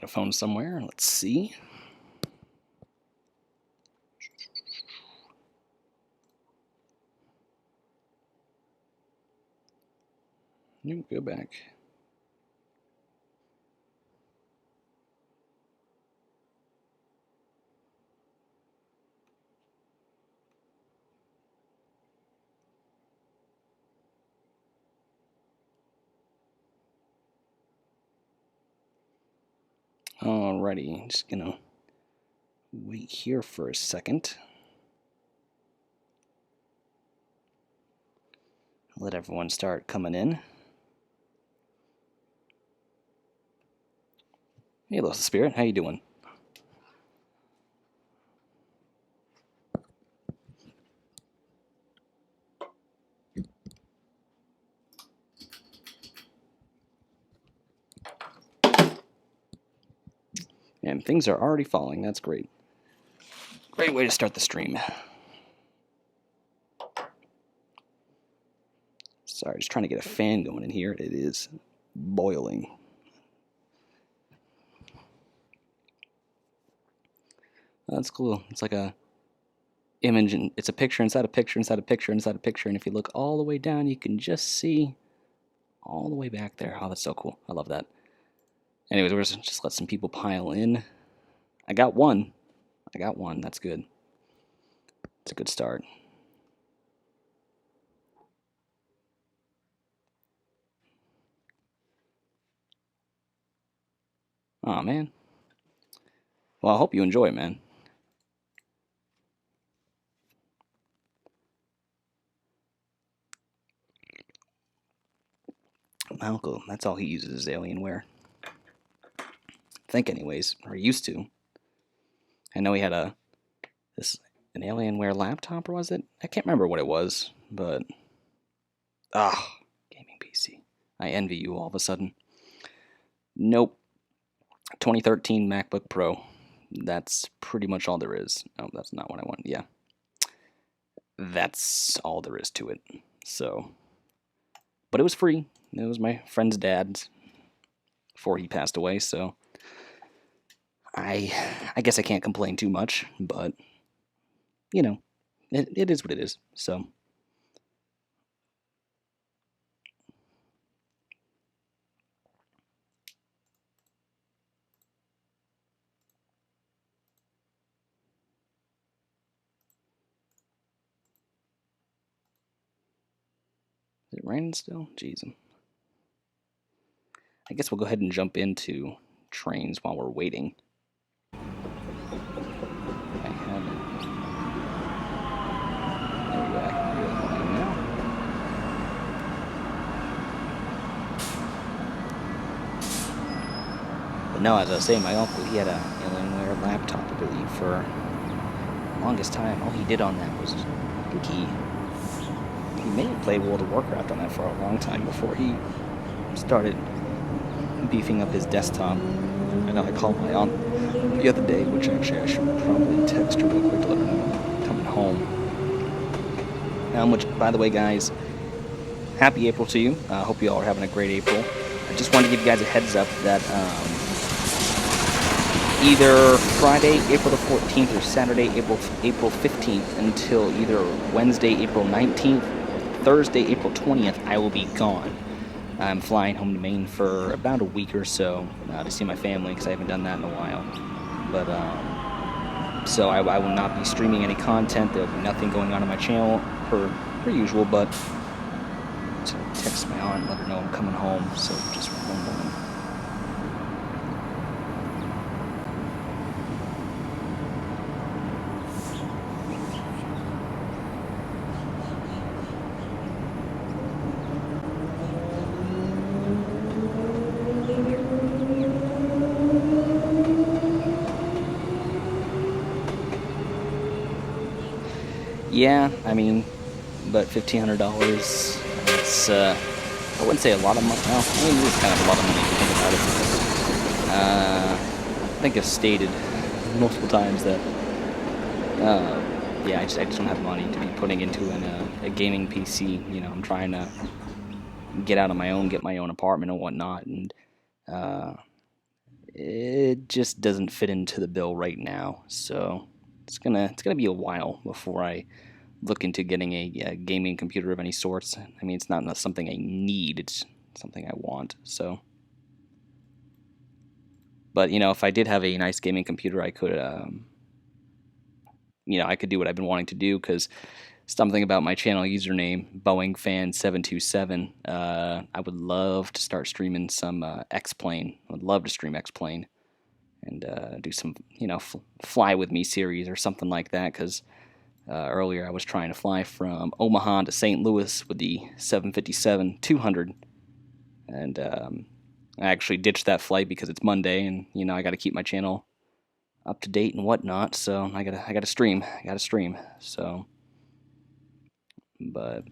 got a phone somewhere. Let's see. Go back. Alrighty, just gonna wait here for a second. Let everyone start coming in. Hey, little spirit, how you doing? And things are already falling. That's great. Great way to start the stream. Sorry, just trying to get a fan going in here. It is boiling. That's cool. It's like a image, and it's a picture inside a picture inside a picture inside a picture, and if you look all the way down, you can just see all the way back there. Oh, that's so cool. I love that. Anyways, we're just let some people pile in. I got one. That's good. It's a good start. Oh, man. Well, I hope you enjoy, man. My uncle, that's all he uses is Alienware. I think anyways, or used to. I know he had an Alienware laptop, or was it? I can't remember what it was, but gaming PC. I envy you all of a sudden. Nope. 2013 MacBook Pro. That's pretty much all there is. Oh, that's not what I want. Yeah. That's all there is to it. So, but it was free. It was my friend's dad's before he passed away, so I guess I can't complain too much, but you know, it is what it is. So is it raining still? Jeez. I guess we'll go ahead and jump into Trainz while we're waiting. I have it. There we go. I can do it now. But no, as I was saying, my uncle, he had a Alienware laptop, I believe, for the longest time. All he did on that was, I think he may have played World of Warcraft on that for a long time before he started beefing up his desktop. I know I called my aunt the other day, which actually I should probably text her real quick to let her know I'm coming home. Which, by the way, guys, happy April to you. I hope you all are having a great April. I just wanted to give you guys a heads up that either Friday, April the 14th, or Saturday, April 15th, until either Wednesday, April 19th, or Thursday, April 20th, I will be gone. I'm flying home to Maine for about a week or so to see my family, because I haven't done that in a while. But so I will not be streaming any content. There'll be nothing going on my channel per usual, but to text my aunt and let her know I'm coming home. So just one moment. Yeah, I mean, but $1,500, it's, I wouldn't say a lot of money. Well, I mean, it's kind of a lot of money if you think about it. I think I've stated multiple times that, yeah, I just don't have money to be putting into a gaming PC. You know, I'm trying to get out on my own, get my own apartment and whatnot, and, it just doesn't fit into the bill right now. So it's gonna be a while before I look into getting a gaming computer of any sorts. I mean, it's not something I need; it's something I want. So, but if I did have a nice gaming computer, I could, I could do what I've been wanting to do because something about my channel username, BoeingFan727. I would love to start streaming some X-Plane. I would love to stream X-Plane and do some, fly with me series or something like that. Because earlier I was trying to fly from Omaha to St. Louis with the 757-200, and I actually ditched that flight because it's Monday, and I got to keep my channel up to date and whatnot. So I gotta stream. So. But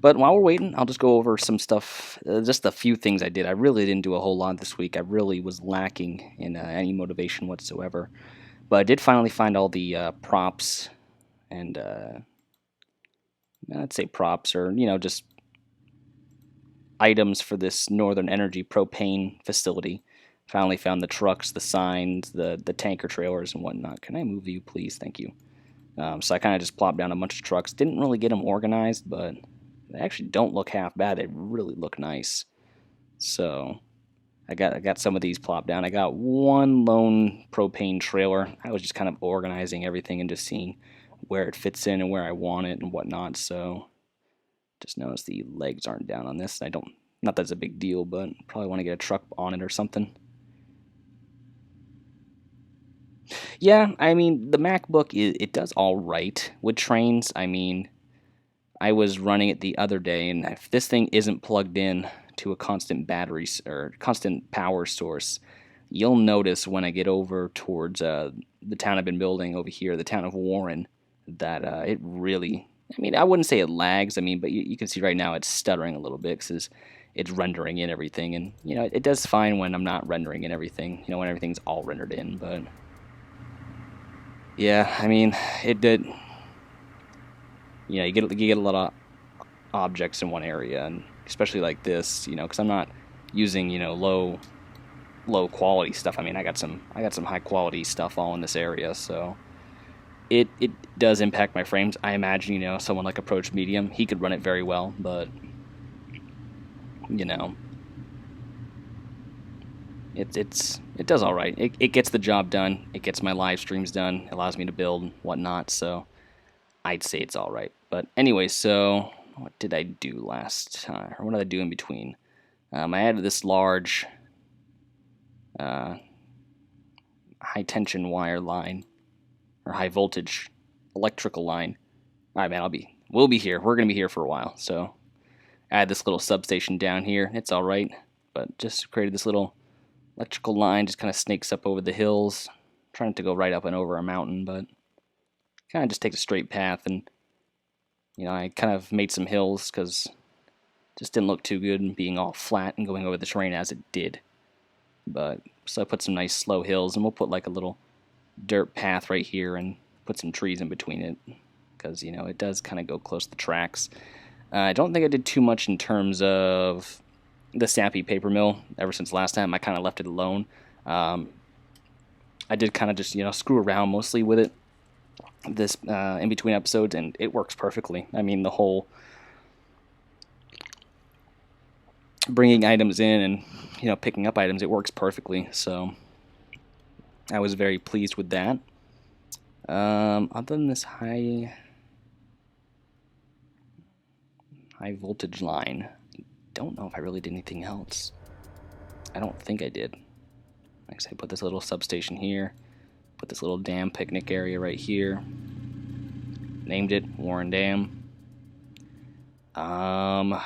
while we're waiting, I'll just go over some stuff, just a few things I did. I really didn't do a whole lot this week. I really was lacking in any motivation whatsoever. But I did finally find all the props and, I'd say props or, just items for this Northern Energy propane facility. Finally found the trucks, the signs, the tanker trailers and whatnot. Can I move you, please? Thank you. So I kind of just plopped down a bunch of trucks. Didn't really get them organized, but they actually don't look half bad. They really look nice. So I got some of these plopped down. I got one lone propane trailer. I was just kind of organizing everything and just seeing where it fits in and where I want it and whatnot. So just notice the legs aren't down on this. Not that it's a big deal, but probably want to get a truck on it or something. Yeah, I mean, the MacBook, it does all right with Trainz. I mean, I was running it the other day, and if this thing isn't plugged in to a constant battery or constant power source, you'll notice when I get over towards the town I've been building over here, the town of Warren, that it really, I mean, I wouldn't say it lags, I mean, but you can see right now it's stuttering a little bit because it's rendering in everything, and, it does fine when I'm not rendering in everything, when everything's all rendered in, but... Yeah, I mean, it did. You get a lot of objects in one area, and especially like this, because I'm not using low quality stuff. I mean, I got some high quality stuff all in this area, so it does impact my frames. I imagine someone like Approach Medium, he could run it very well, but it does all right. It gets the job done. It gets my live streams done. It allows me to build and whatnot. So I'd say it's all right. But anyway, so what did I do last time? Or what did I do in between? I added this large high tension wire line or high voltage electrical line. All right, man. We'll be here. We're gonna be here for a while. So I add this little substation down here. It's all right, but just created this little electrical line, just kind of snakes up over the hills. I'm trying to go right up and over a mountain, but kind of just takes a straight path. And I kind of made some hills because it just didn't look too good being all flat and going over the terrain as it did. But so I put some nice slow hills, and we'll put like a little dirt path right here and put some trees in between it because it does kind of go close to the tracks. I don't think I did too much in terms of the sappy paper mill. Ever since last time, I kind of left it alone. I did kind of just screw around mostly with it this in between episodes, and it works perfectly. I mean, the whole bringing items in and picking up items, it works perfectly. So I was very pleased with that. Other than this high voltage line, I don't know if I really did anything else. I don't think I did. Like I said, put this little substation here, put this little dam picnic area right here, named it Warren Dam. I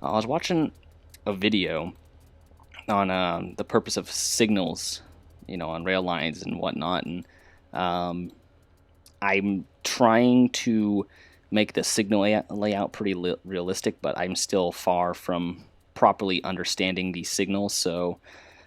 was watching a video on the purpose of signals, on rail lines and whatnot, and I'm trying to make the signal layout pretty realistic, but I'm still far from properly understanding these signals. So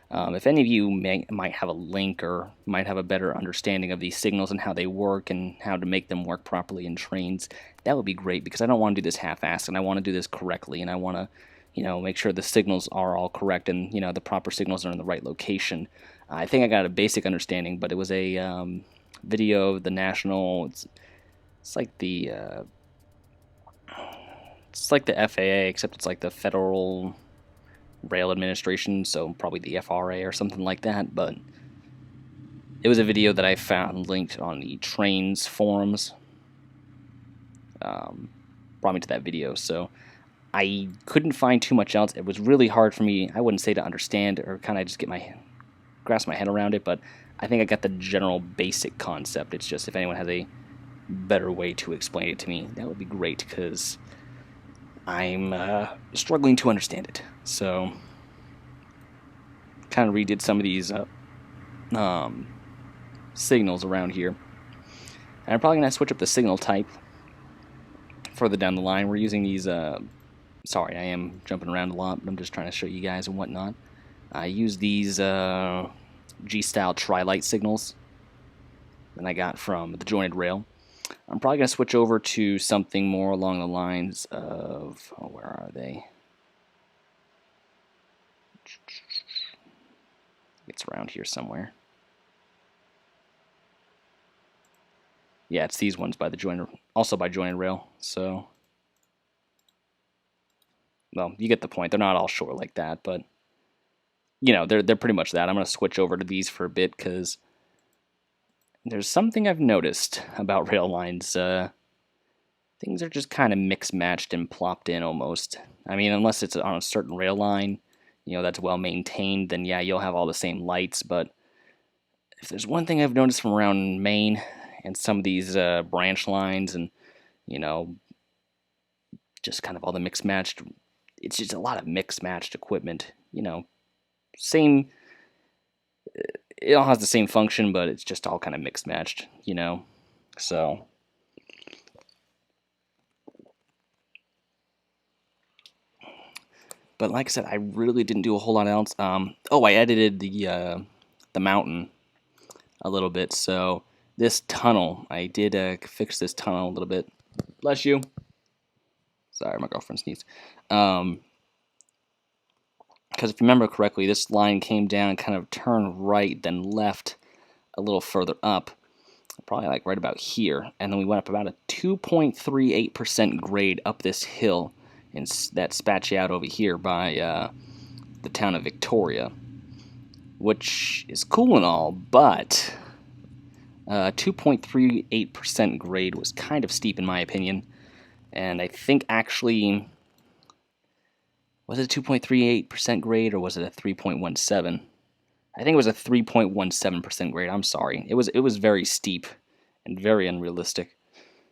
if any of you might have a link or might have a better understanding of these signals and how they work and how to make them work properly in Trainz, that would be great, because I don't want to do this half-assed, and I want to do this correctly, and I want to make sure the signals are all correct and, the proper signals are in the right location. I think I got a basic understanding, but it was a video of the national. It's like the FAA, except it's like the Federal Rail Administration, so probably the FRA or something like that. But it was a video that I found linked on the Trainz forums. Brought me to that video, so I couldn't find too much else. It was really hard for me, I wouldn't say to understand or kind of just grasp my head around it, but I think I got the general basic concept. It's just if anyone has a better way to explain it to me, that would be great, because I'm struggling to understand it. So, kind of redid some of these signals around here. And I'm probably going to switch up the signal type further down the line. We're using these, sorry, I am jumping around a lot, but I'm just trying to show you guys and whatnot. I use these G-style tri-light signals that I got from the jointed rail. I'm probably going to switch over to something more along the lines of, where are they? It's around here somewhere. Yeah, it's these ones by the jointed, also by jointed rail. So, well, you get the point. They're not all short like that, but they're pretty much that. I'm going to switch over to these for a bit because there's something I've noticed about rail lines. Things are just kind of mixed-matched and plopped in almost. I mean, unless it's on a certain rail line, that's well maintained, then yeah, you'll have all the same lights. But if there's one thing I've noticed from around Maine and some of these branch lines and, just kind of all the mixed-matched, it's just a lot of mixed-matched equipment, same, it all has the same function, but it's just all kind of mixed-matched, so. But like I said, I really didn't do a whole lot else. I edited the mountain a little bit, so this tunnel, I did fix this tunnel a little bit. Bless you. Sorry, my girlfriend sneezed. Because if you remember correctly, this line came down and kind of turned right, then left a little further up, probably like right about here, and then we went up about a 2.38% grade up this hill, and that spat you out over here by the town of Victoria, which is cool and all, but 2.38% grade was kind of steep in my opinion, and I think actually, was it a 2.38% grade or was it a 3.17? I think it was a 3.17% grade. I'm sorry. It was very steep and very unrealistic.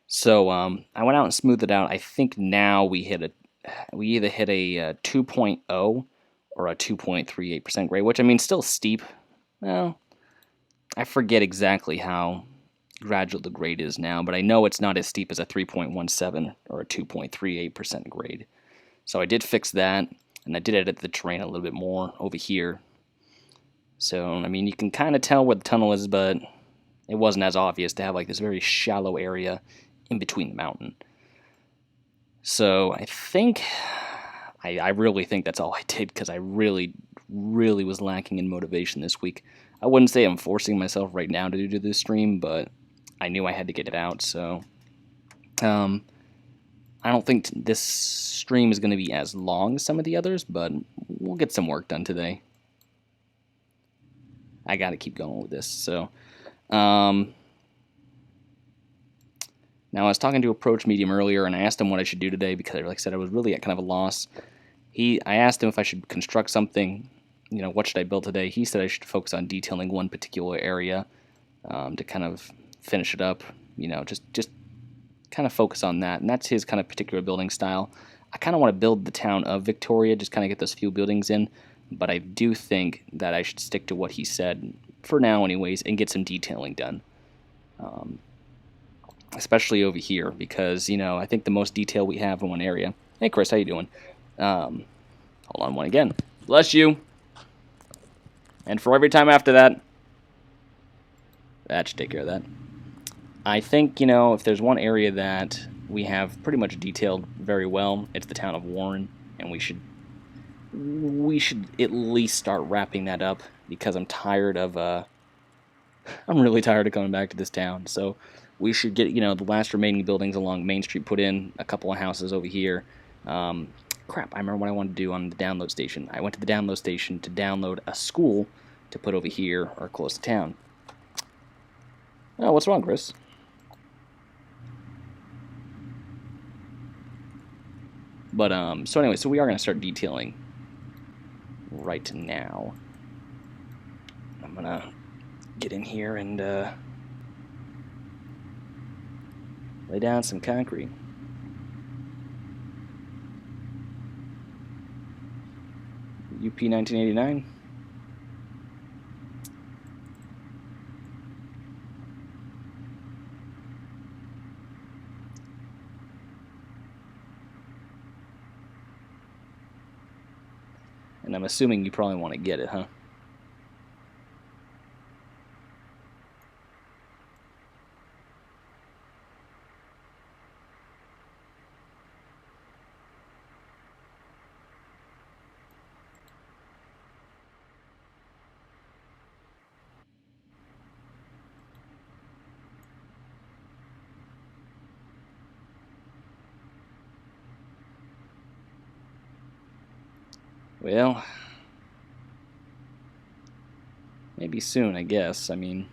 So I went out and smoothed it out. I think now we either hit a 2.0 or a 2.38% grade, which I mean still steep. Well, I forget exactly how gradual the grade is now, but I know it's not as steep as a 3.17 or a 2.38% grade. So I did fix that, and I did edit the terrain a little bit more over here. So, I mean, you can kind of tell where the tunnel is, but it wasn't as obvious to have like this very shallow area in between the mountain. So I think, I really think that's all I did, because I really, really was lacking in motivation this week. I wouldn't say I'm forcing myself right now to do this stream, but I knew I had to get it out, so I don't think this stream is going to be as long as some of the others, but we'll get some work done today. I got to keep going with this. So, now I was talking to Approach Medium earlier, and I asked him what I should do today because, like I said, I was really at kind of a loss. I asked him if I should construct something. What should I build today? He said I should focus on detailing one particular area to kind of finish it up. Just kind of focus on that, and that's his kind of particular building style. I kind of want to build the town of Victoria, just kind of get those few buildings in. But I do think that I should stick to what he said, for now anyways, and get some detailing done. Especially over here, because, I think the most detail we have in one area. Hey, Chris, how you doing? Hold on one again. Bless you. And for every time after that, that should take care of that. I think, if there's one area that we have pretty much detailed very well, it's the town of Warren, and we should we should at least start wrapping that up because I'm tired of I'm really tired of coming back to this town. So we should get, the last remaining buildings along Main Street put in, a couple of houses over here. Crap, I remember what I wanted to do on the download station. I went to the download station to download a school to put over here or close to town. Oh, what's wrong, Chris? But, so anyway, so we are going to start detailing right now. I'm going to get in here and lay down some concrete. UP 1989. And I'm assuming you probably want to get it, huh? Well, maybe soon, I guess. I mean,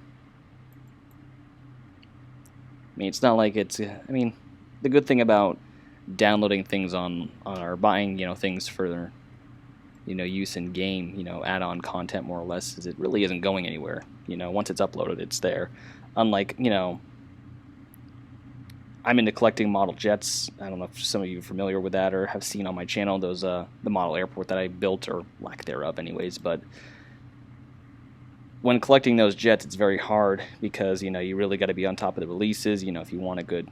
it's not like it's. I mean, the good thing about downloading things on or buying, things for, use in game, add-on content more or less, is it really isn't going anywhere. Once it's uploaded, it's there. Unlike, I'm into collecting model jets. I don't know if some of you are familiar with that or have seen on my channel those the model airport that I built, or lack thereof anyways, but when collecting those jets, it's very hard because, you really got to be on top of the releases. If you want a good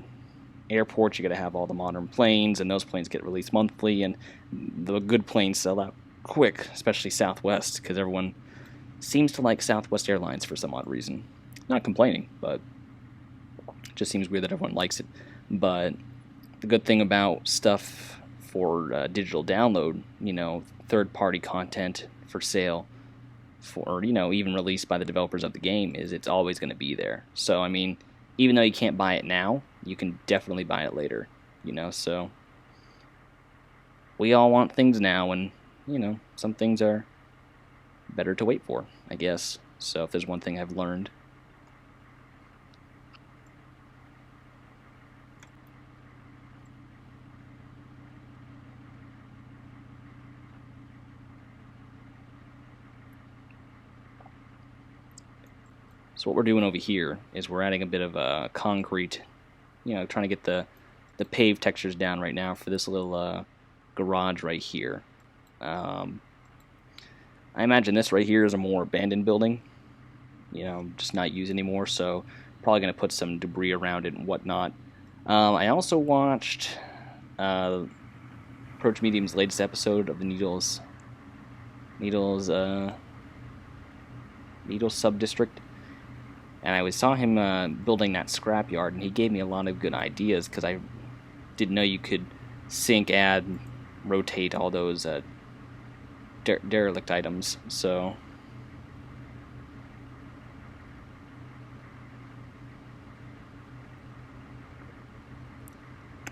airport, you got to have all the modern planes, and those planes get released monthly, and the good planes sell out quick, especially Southwest, because everyone seems to like Southwest Airlines for some odd reason. Not complaining, but it just seems weird that everyone likes it. But the good thing about stuff for digital download, third-party content for sale, for, even released by the developers of the game, is it's always going to be there. So, I mean, even though you can't buy it now, you can definitely buy it later, so we all want things now, and, some things are better to wait for, I guess. So if there's one thing I've learned. So what we're doing over here is we're adding a bit of concrete, trying to get the paved textures down right now for this little garage right here. I imagine this right here is a more abandoned building, just not used anymore, so probably going to put some debris around it and whatnot. I also watched Approach Medium's latest episode of the Needles sub-district. And I saw him building that scrapyard, and he gave me a lot of good ideas, because I didn't know you could sync, add, rotate all those derelict items. So,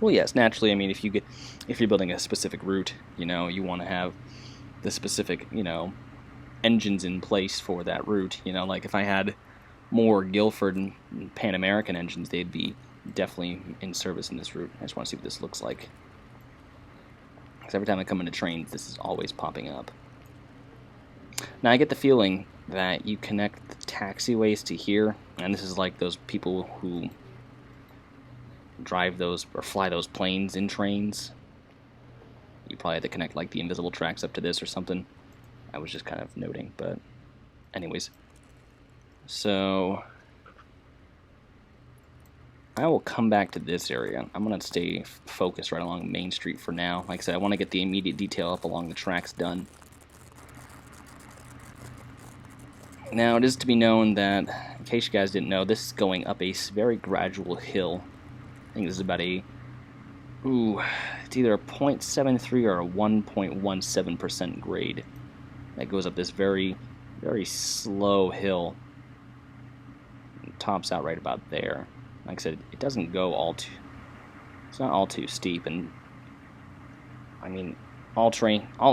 well, yes, naturally. I mean, if you're building a specific route, you want to have the specific, engines in place for that route. Like if I had more Guilford and Pan American engines, they'd be definitely in service in this route. I just want to see what this looks like, because every time I come into Trainz, this is always popping up. Now I get the feeling that you connect the taxiways to here, and this is like those people who drive those or fly those planes in Trainz. You probably have to connect like the invisible tracks up to this or something. I was just kind of noting, but anyways. So I will come back to this area. I'm going to stay focused right along Main Street for now. Like I said, I want to get the immediate detail up along the tracks done. Now, it is to be known that, in case you guys didn't know, this is going up a very gradual hill. I think this is about a Ooh, it's either a 0.73 or a 1.17% grade that goes up this very, very slow hill. It tops out right about there. Like I said, it doesn't go all too... It's not all too steep, and I mean, all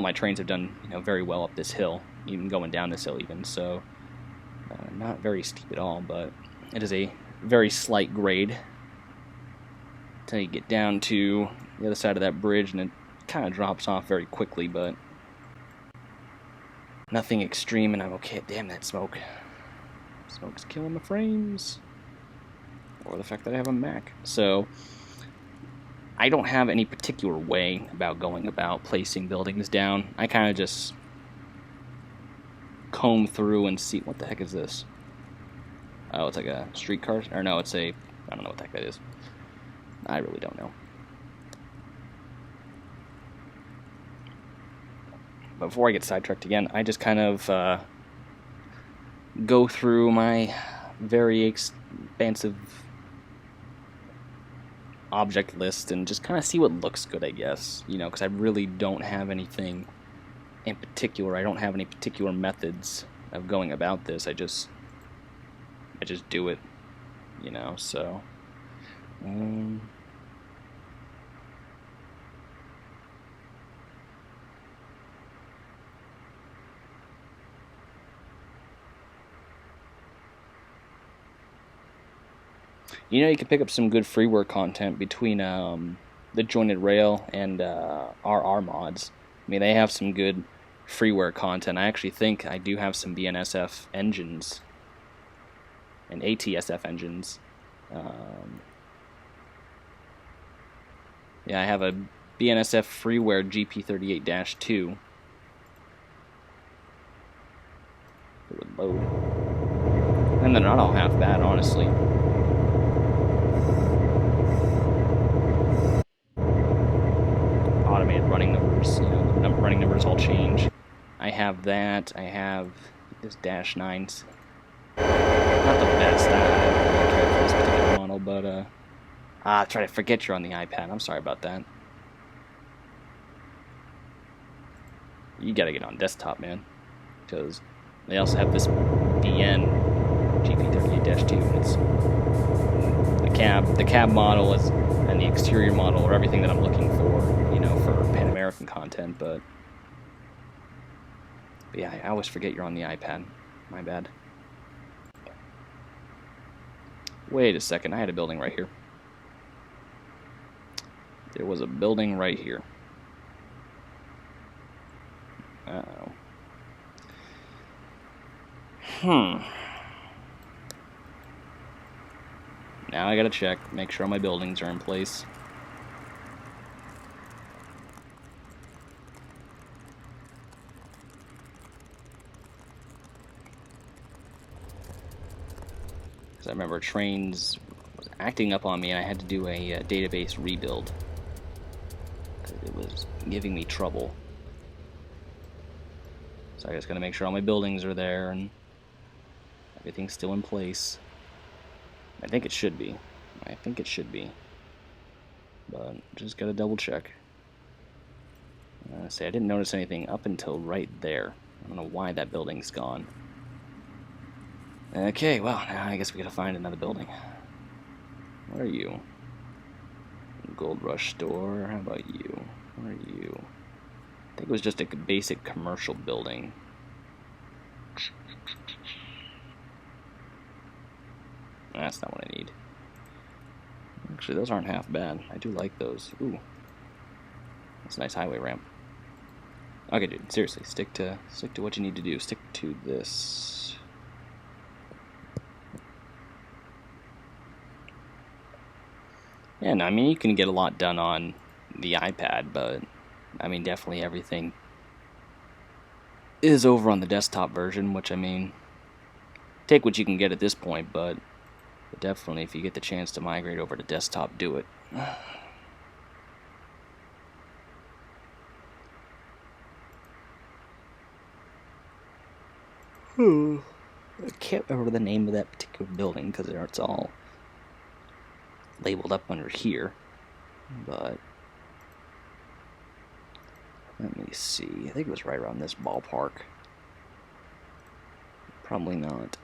my trains have done very well up this hill, even going down this hill even. So not very steep at all, but it is a very slight grade until you get down to the other side of that bridge, and it kind of drops off very quickly, but nothing extreme, and I'm okay. Damn, that smoke. Smoke's killing the frames. Or the fact that I have a Mac. So I don't have any particular way about going about placing buildings down. I kind of just comb through and see. What the heck is this? Oh, it's like a streetcar? Or no, it's a... I don't know what the heck that is. I really don't know. But before I get sidetracked again, I just kind of go through my very expansive object list and just kind of see what looks good, I guess. Because I really don't have anything in particular. I don't have any particular methods of going about this. I just do it, so... You can pick up some good freeware content between the Jointed Rail and RR mods. I mean, they have some good freeware content. I actually think I do have some BNSF engines and ATSF engines. Yeah, I have a BNSF freeware GP38-2. It would load. And they're not all half bad, honestly. Automated running numbers, the running numbers all change. I have that. I have this Dash 9s. Not the best. I don't really care for this particular model, but try to forget you're on the iPad. I'm sorry about that. You gotta get on desktop, man, because they also have this BN GP38-2, and it's the cab model is, and the exterior model are everything that I'm looking for, for Pan American content, but yeah, I always forget you're on the iPad. My bad. Wait a second, I had a building right here. There was a building right here. Uh-oh. Now I gotta check, make sure my buildings are in place. Because I remember Trainz was acting up on me and I had to do a database rebuild. It was giving me trouble. So I just gotta make sure all my buildings are there and everything's still in place. I think it should be. But just gotta double check. See, I didn't notice anything up until right there. I don't know why that building's gone. Okay, well, now I guess we gotta find another building. What are you? Gold Rush store. How about you? What are you? I think it was just a basic commercial building. That's not what I need. Actually, those aren't half bad. I do like those. Ooh. That's a nice highway ramp. Okay, dude, seriously, stick to what you need to do. Stick to this. Yeah, no, I mean, you can get a lot done on the iPad, but I mean, definitely everything is over on the desktop version, which, I mean, take what you can get at this point, but definitely if you get the chance to migrate over to desktop, do it. I can't remember the name of that particular building because it's all labeled up under here, but Let me see. I think it was right around this ballpark. Probably not.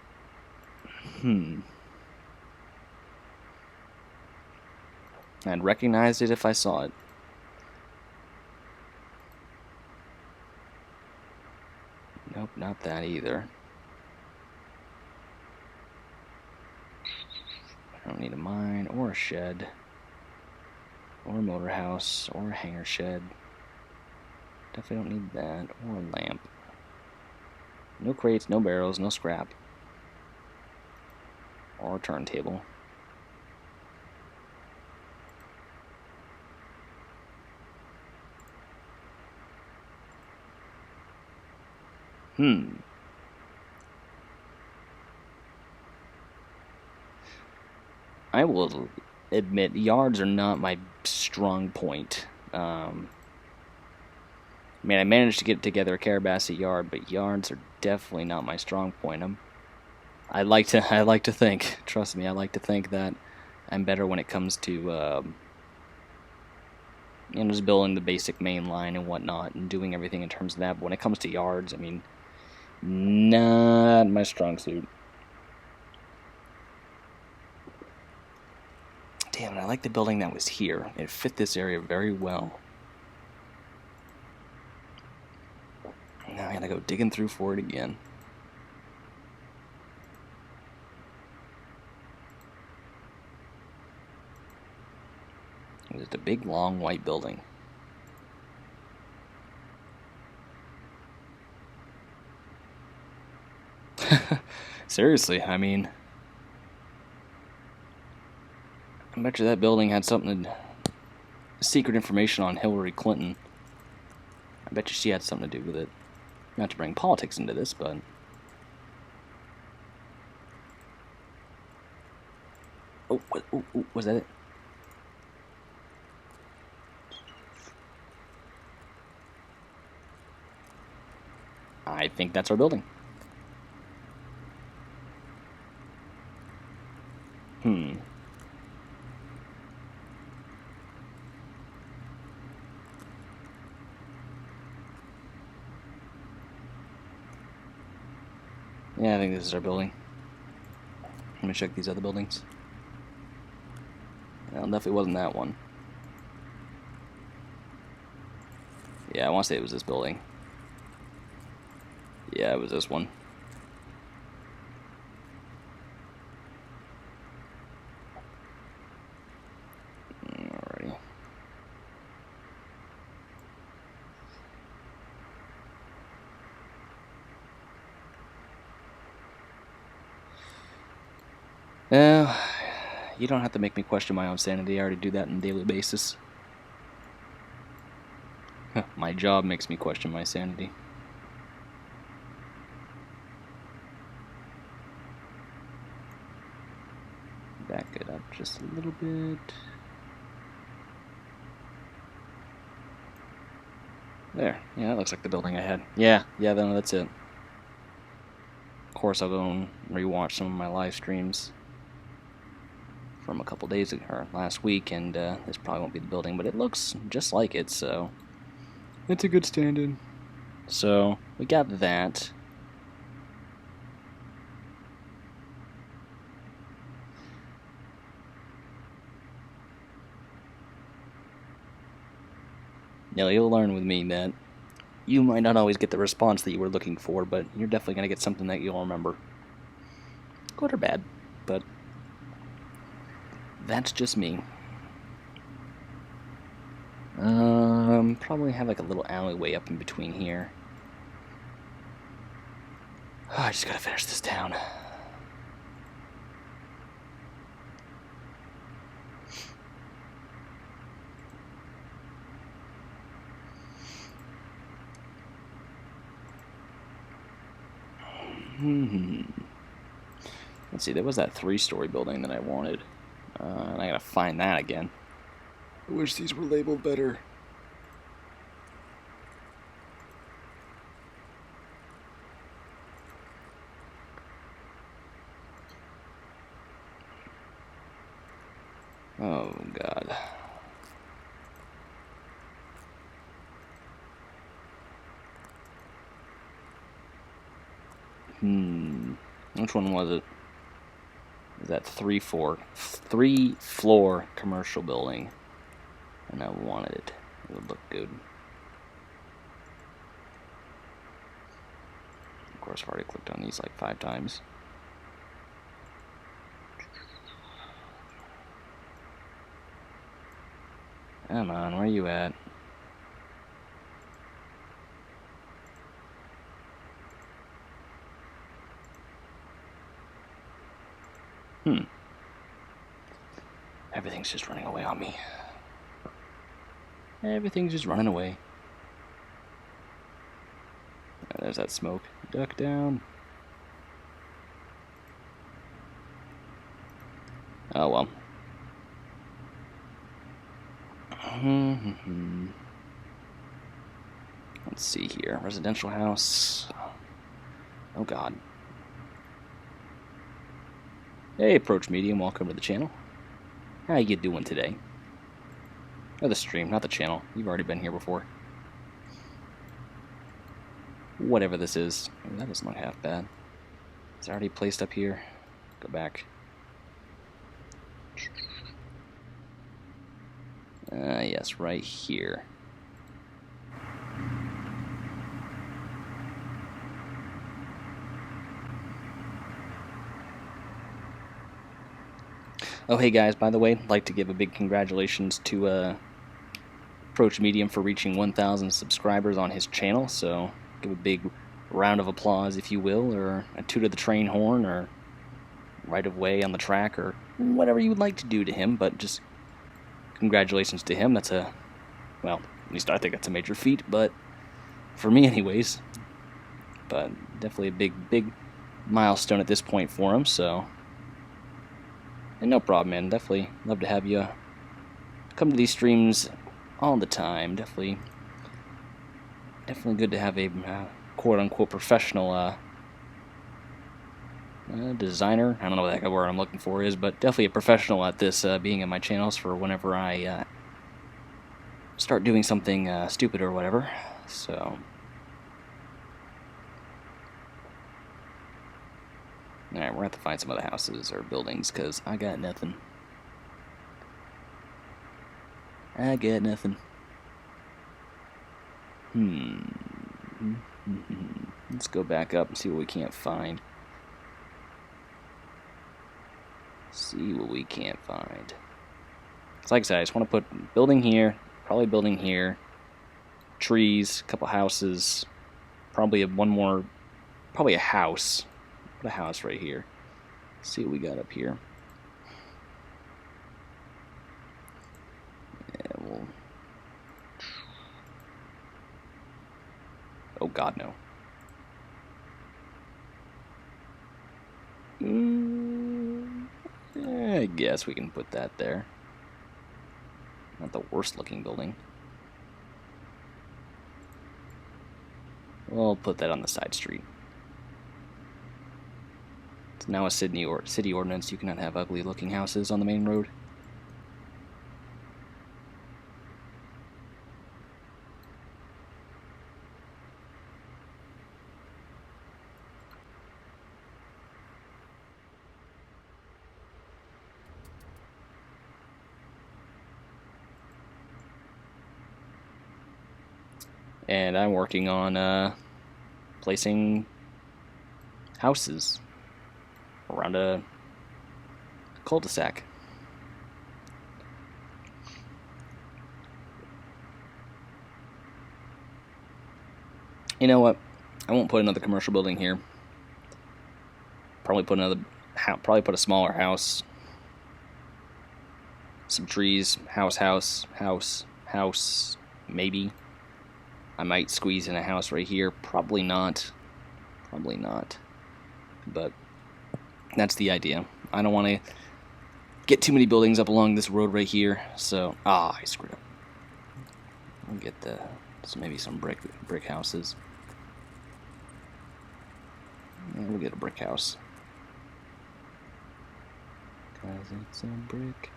I'd recognize it if I saw it. Nope, not that either. I don't need a mine or a shed or a motor house or a hangar shed. Definitely don't need that or a lamp. No crates, no barrels, no scrap. Or a turntable. I will admit, yards are not my strong point. I managed to get together a Carrabassett yard, but yards are definitely not my strong point. I like to think. Trust me, I like to think that I'm better when it comes to just building the basic main line and whatnot, and doing everything in terms of that. But when it comes to yards, not my strong suit. Damn it, I like the building that was here. It fit this area very well. Now I gotta go digging through for it again. It's a big, long, white building. Seriously, I bet you that building had secret information on Hillary Clinton. I bet you she had something to do with it. Not to bring politics into this, but... Oh, was that it? I think that's our building. Yeah, I think this is our building. Let me check these other buildings. Well, definitely wasn't that one. Yeah, I want to say it was this building. Yeah, it was this one. Alrighty. You don't have to make me question my own sanity. I already do that on a daily basis. My job makes me question my sanity. Back it up just a little bit. There. Yeah, that looks like the building I had. Yeah, no, that's it. Of course, I'll go and rewatch some of my live streams from a couple days ago, or last week, and this probably won't be the building, but it looks just like it, so it's a good stand-in. So, we got that. Now, you'll learn with me that you might not always get the response that you were looking for, but you're definitely going to get something that you'll remember. Good or bad, but that's just me. Probably have like a little alleyway up in between here. Oh, I just gotta finish this town. Let's see, there was that 3-story building that I wanted. And I gotta find that again. I wish these were labeled better. Oh, God. Which one was it? Is that 3-floor commercial building? And I wanted it. It would look good. Of course, I've already clicked on these like 5 times. Come on, where are you at? Everything's just running away on me. Everything's just running away. There's that smoke. Duck down. Oh well. Let's see here. Residential house. Oh god. Hey, Approach Medium, welcome to the channel. How you doing today? Or the stream, not the channel. You've already been here before. Whatever this is. Ooh, that doesn't look half bad. It's already placed up here. Go back. Yes, right here. Oh, hey guys, by the way, I'd like to give a big congratulations to Approach Medium for reaching 1,000 subscribers on his channel, so give a big round of applause, if you will, or a toot of the train horn, or right of way on the track, or whatever you would like to do to him, but just congratulations to him. That's a, well, at least I think that's a major feat, but for me anyways, but definitely a big milestone at this point for him, so, and no problem, man, definitely love to have you come to these streams all the time. Definitely good to have a quote-unquote professional designer. I don't know what the heck word I'm looking for is, but definitely a professional at this, being in my channels for whenever I start doing something stupid or whatever. So, alright, we're gonna have to find some other houses or buildings, because I got nothing. I got nothing. Let's go back up and see what we can't find. See what we can't find. It's like I said, I just want to put building here, probably building here, trees, a couple houses, probably probably a house. Put a house right here. Let's see what we got up here. Yeah, we'll... Oh god, no. I guess we can put that there. Not the worst looking building. We'll put that on the side street. It's now a city ordinance. You cannot have ugly looking houses on the main road. And I'm working on placing houses around a cul-de-sac. You know what? I won't put another commercial building here. Probably put a smaller house. Some trees, house, maybe. I might squeeze in a house right here. Probably not. But that's the idea. I don't want to get too many buildings up along this road right here. So, I screwed up. I'll get maybe some brick houses. Yeah, we'll get a brick house. 'Cause it's a brick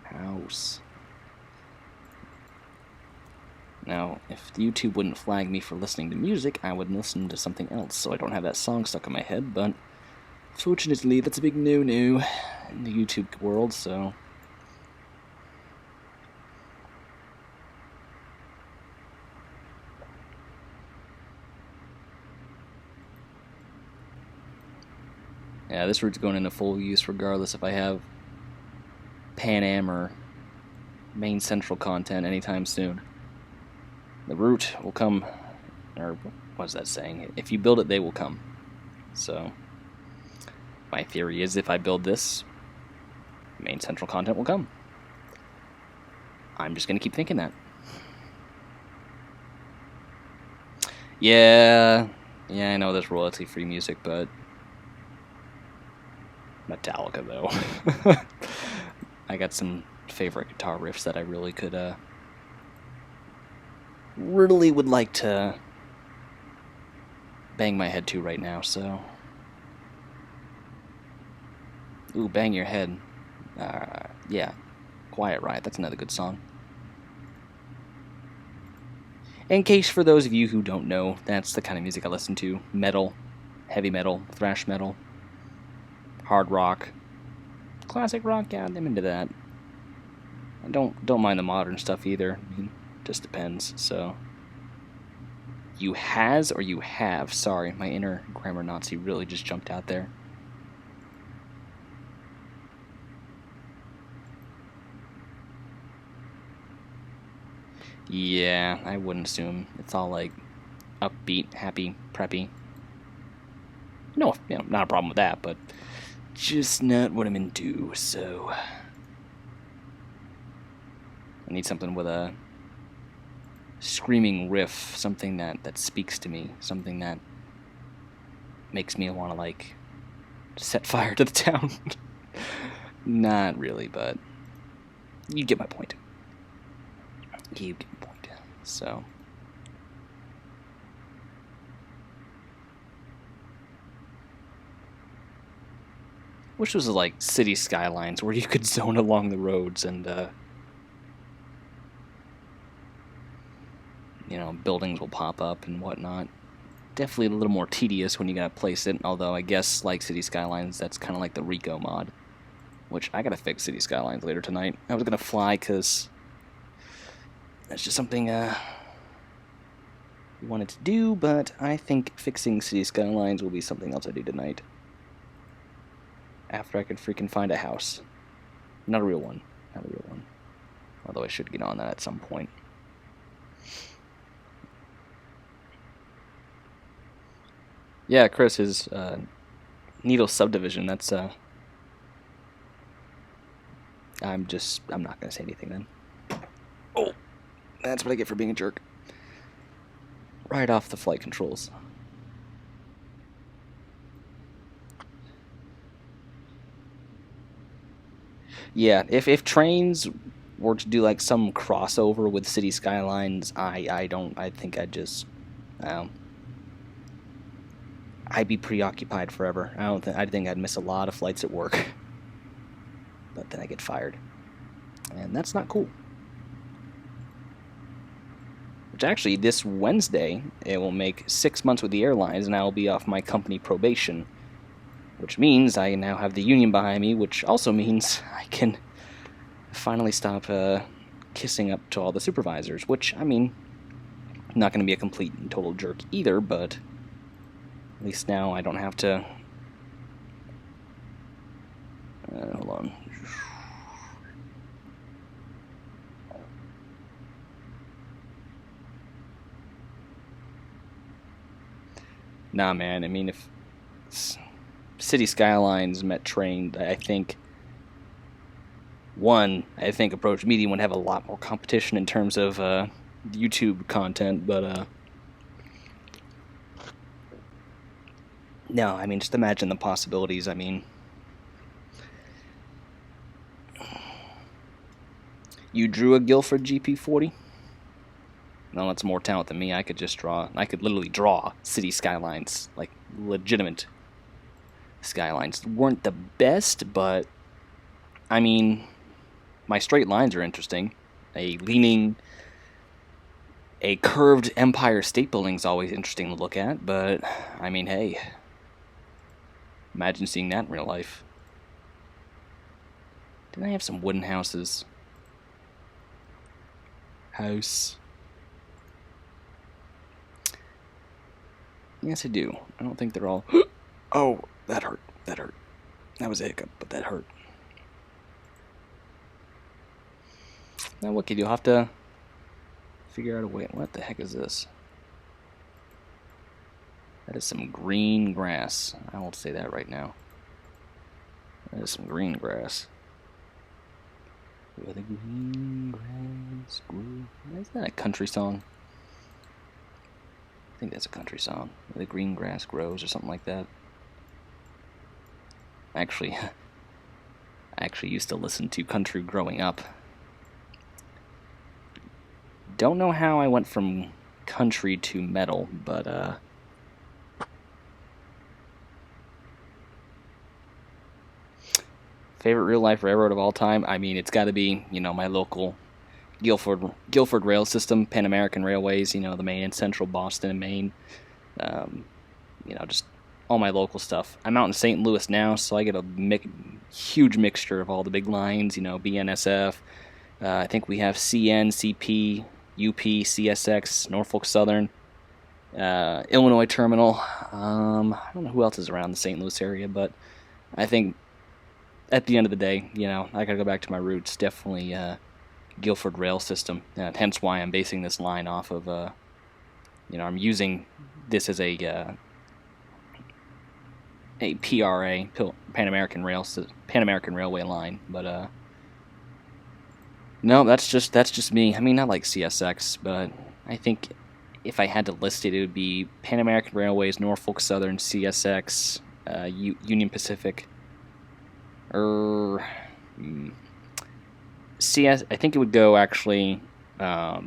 house. Now, if YouTube wouldn't flag me for listening to music, I would listen to something else, so I don't have that song stuck in my head, but fortunately, that's a big no-no in the YouTube world, so... Yeah, this route's going into full use regardless if I have Pan Am or Main Central content anytime soon. The route will come, or what's that saying? If you build it, they will come. So, my theory is if I build this, Main Central content will come. I'm just going to keep thinking that. Yeah, I know there's royalty-free music, but Metallica, though. I got some favorite guitar riffs that I really could, really would like to bang my head to right now, so... Ooh, Bang Your Head. Yeah, Quiet Riot, that's another good song. In case for those of you who don't know, that's the kind of music I listen to. Metal, heavy metal, thrash metal, hard rock, classic rock, yeah, I'm into that. I don't mind the modern stuff either. I mean, just depends, so... You has or you have? Sorry, my inner grammar Nazi really just jumped out there. Yeah, I wouldn't assume. It's all like upbeat, happy, preppy. No, not a problem with that, but just not what I'm into, so... I need something with a screaming riff, something that speaks to me, something that makes me want to, like, set fire to the town. Not really, but you get my point. You get my point. So... Wish this was like city skylines where you could zone along the roads and, you know, buildings will pop up and whatnot. Definitely a little more tedious when you gotta place it, although I guess, like City Skylines, that's kind of like the Rico mod, which I gotta fix City Skylines later tonight. I was gonna fly because that's just something we wanted to do, but I think fixing City Skylines will be something else I do tonight. After I can freaking find a house. Not a real one. Not a real one. Although I should get on that at some point. Yeah, Chris, his Needle subdivision, that's, I'm not gonna say anything then. Oh, that's what I get for being a jerk. Right off the flight controls. Yeah, if Trainz were to do like some crossover with City Skylines, I think I'd be preoccupied forever. I think I'd miss a lot of flights at work. But then I get fired. And that's not cool. Which actually, this Wednesday, it will make 6 months with the airlines, and I'll be off my company probation. Which means I now have the union behind me, which also means I can finally stop kissing up to all the supervisors. Which, I mean, I'm not going to be a complete and total jerk either, but at least now I don't have to... hold on. Nah, man, I mean, if City Skylines met Trainz, I think Approach Media would have a lot more competition in terms of YouTube content, but no, I mean, just imagine the possibilities. I mean, you drew a Guilford GP40? No, that's more talent than me. I could literally draw City Skylines, like legitimate skylines. Weren't the best, but I mean, my straight lines are interesting. A leaning A curved Empire State Building is always interesting to look at, but I mean, hey, imagine seeing that in real life. Didn't I have some wooden houses? House. Yes, I do. I don't think they're all... Oh, that hurt. That hurt. That was a hiccup, but that hurt. Now, what kid? You'll have to figure out a way. What the heck is this? That is some green grass. I won't say that right now. That is some green grass. Where the green grass grew. Isn't that a country song? I think that's a country song. Where the green grass grows or something like that. Actually, I actually used to listen to country growing up. Don't know how I went from country to metal, but favorite real-life railroad of all time? I mean, it's got to be, you know, my local Guilford Rail System, Pan American Railways, you know, the Maine and Central Boston and Maine. You know, just all my local stuff. I'm out in St. Louis now, so I get a huge mixture of all the big lines, you know, BNSF. I think we have CN, CP, UP, CSX, Norfolk Southern, Illinois Terminal. I don't know who else is around the St. Louis area, but I think at the end of the day, you know, I gotta go back to my roots. Definitely Guilford Rail System. Hence why I'm basing this line off of, you know, I'm using this as a PRA, Pan American Railway line. But no, that's just me. I mean, I like CSX, but I think if I had to list it, it would be Pan American Railways, Norfolk Southern, CSX, Union Pacific. I think it would go actually. Well,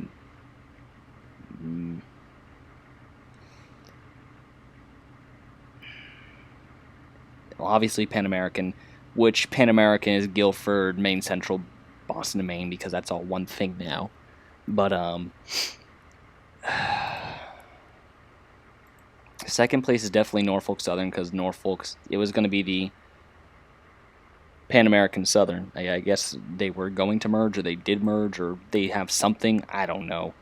obviously Pan American, which Pan American is Guilford, Maine Central, Boston, and Maine, because that's all one thing now. But second place is definitely Norfolk Southern, because it was going to be the Pan American Southern. I guess they were going to merge, or they did merge, or they have something. I don't know,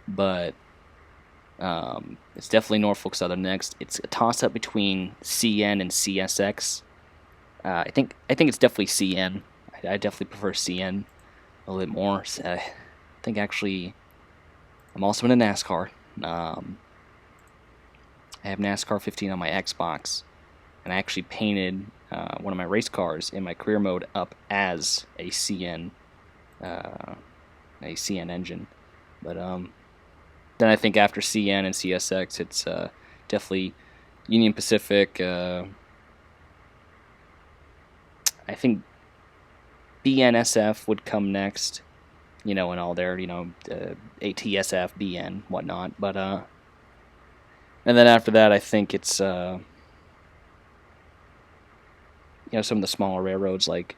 but it's definitely Norfolk Southern next. It's a toss-up between CN and CSX. I think it's definitely CN. I definitely prefer CN a little bit more. I think actually, I'm also into NASCAR. I have NASCAR 15 on my Xbox, and I actually painted one of my race cars in my career mode up as a CN engine. But then I think after CN and CSX, it's definitely Union Pacific. I think BNSF would come next, you know, and all their, you know, ATSF, BN, whatnot. But and then after that, I think it's you know, some of the smaller railroads like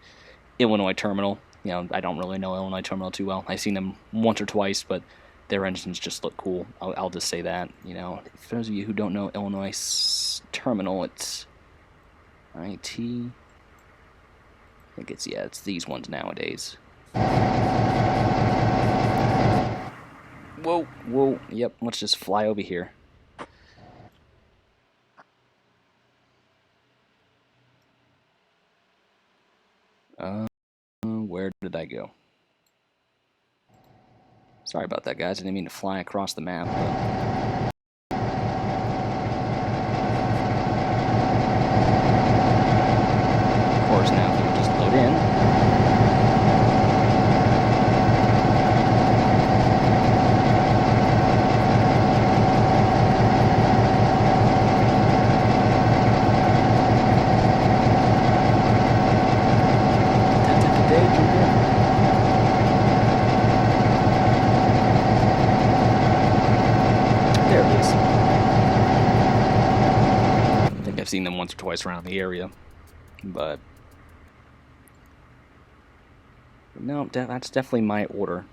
Illinois Terminal. You know, I don't really know Illinois Terminal too well. I've seen them once or twice, but their engines just look cool. I'll just say that. You know, for those of you who don't know Illinois Terminal, it's IT. I think it's these ones nowadays. Whoa, yep, let's just fly over here. Where did I go? Sorry about that, guys. I didn't mean to fly across the map, but... Of course, now if we just load in... I've seen them once or twice around the area, but no, that's definitely my order.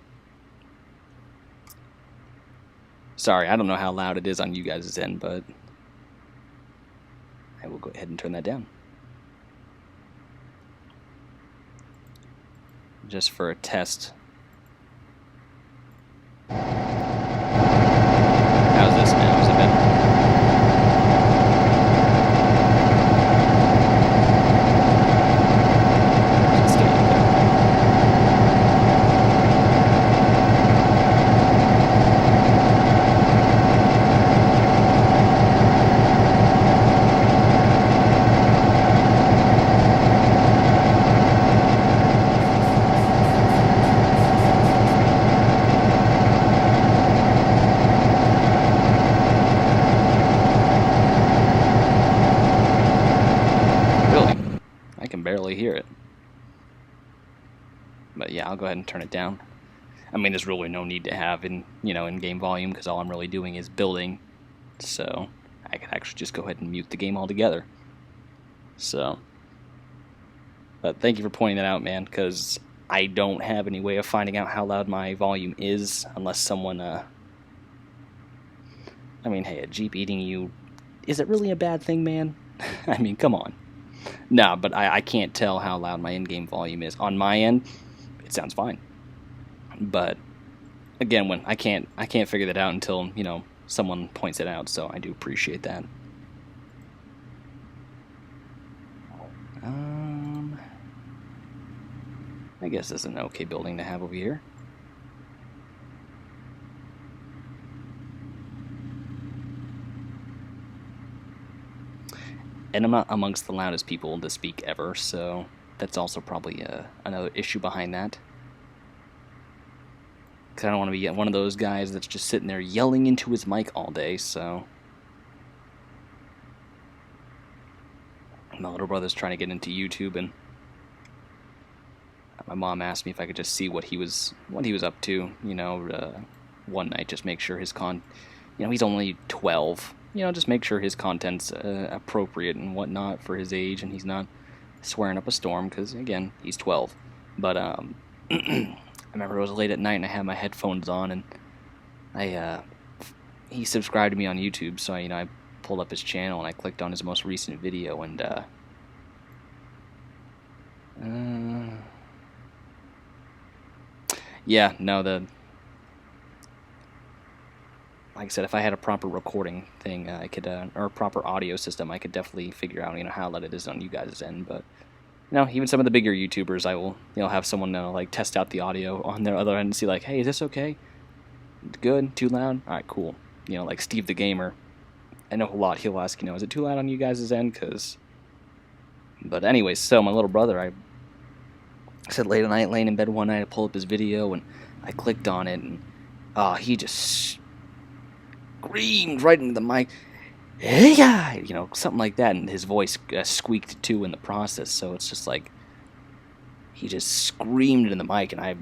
Sorry, I don't know how loud it is on you guys' end, but I will go ahead and turn that down. Just for a test. How's this now? Is it better? Is it still up there? I can barely hear it. But yeah, I'll go ahead and turn it down. I mean, there's really no need to have in-game volume, because all I'm really doing is building. So I could actually just go ahead and mute the game altogether. So, but thank you for pointing that out, man, because I don't have any way of finding out how loud my volume is unless someone, I mean, hey, a Jeep eating you, is it really a bad thing, man? I mean, come on. No, but I can't tell how loud my in-game volume is. On my end, it sounds fine. But again, when I can't figure that out until, someone points it out, so I do appreciate that. I guess this is an okay building to have over here. And I'm not amongst the loudest people to speak ever, so that's also probably another issue behind that. Because I don't want to be one of those guys that's just sitting there yelling into his mic all day, so. My little brother's trying to get into YouTube, and my mom asked me if I could just see what he was up to, one night, just make sure his he's only 12. Just make sure his content's appropriate and whatnot for his age, and he's not swearing up a storm, because, again, he's 12. But, I remember it was late at night, and I had my headphones on, and he subscribed to me on YouTube, so, I pulled up his channel, and I clicked on his most recent video, and, yeah, no, like I said, if I had a proper recording thing, I could, or a proper audio system, I could definitely figure out, how loud it is on you guys' end. But, even some of the bigger YouTubers, I will, have someone, like, test out the audio on their other end and see, like, hey, is this okay? Good? Too loud? Alright, cool. Like Steve the Gamer. I know a lot, he'll ask, is it too loud on you guys' end? But anyways, so my little brother, I said late at night, laying in bed one night, I pulled up his video, and I clicked on it, and he just screamed right into the mic, hey guy, something like that, and his voice squeaked too in the process, so it's just like, he just screamed in the mic, and I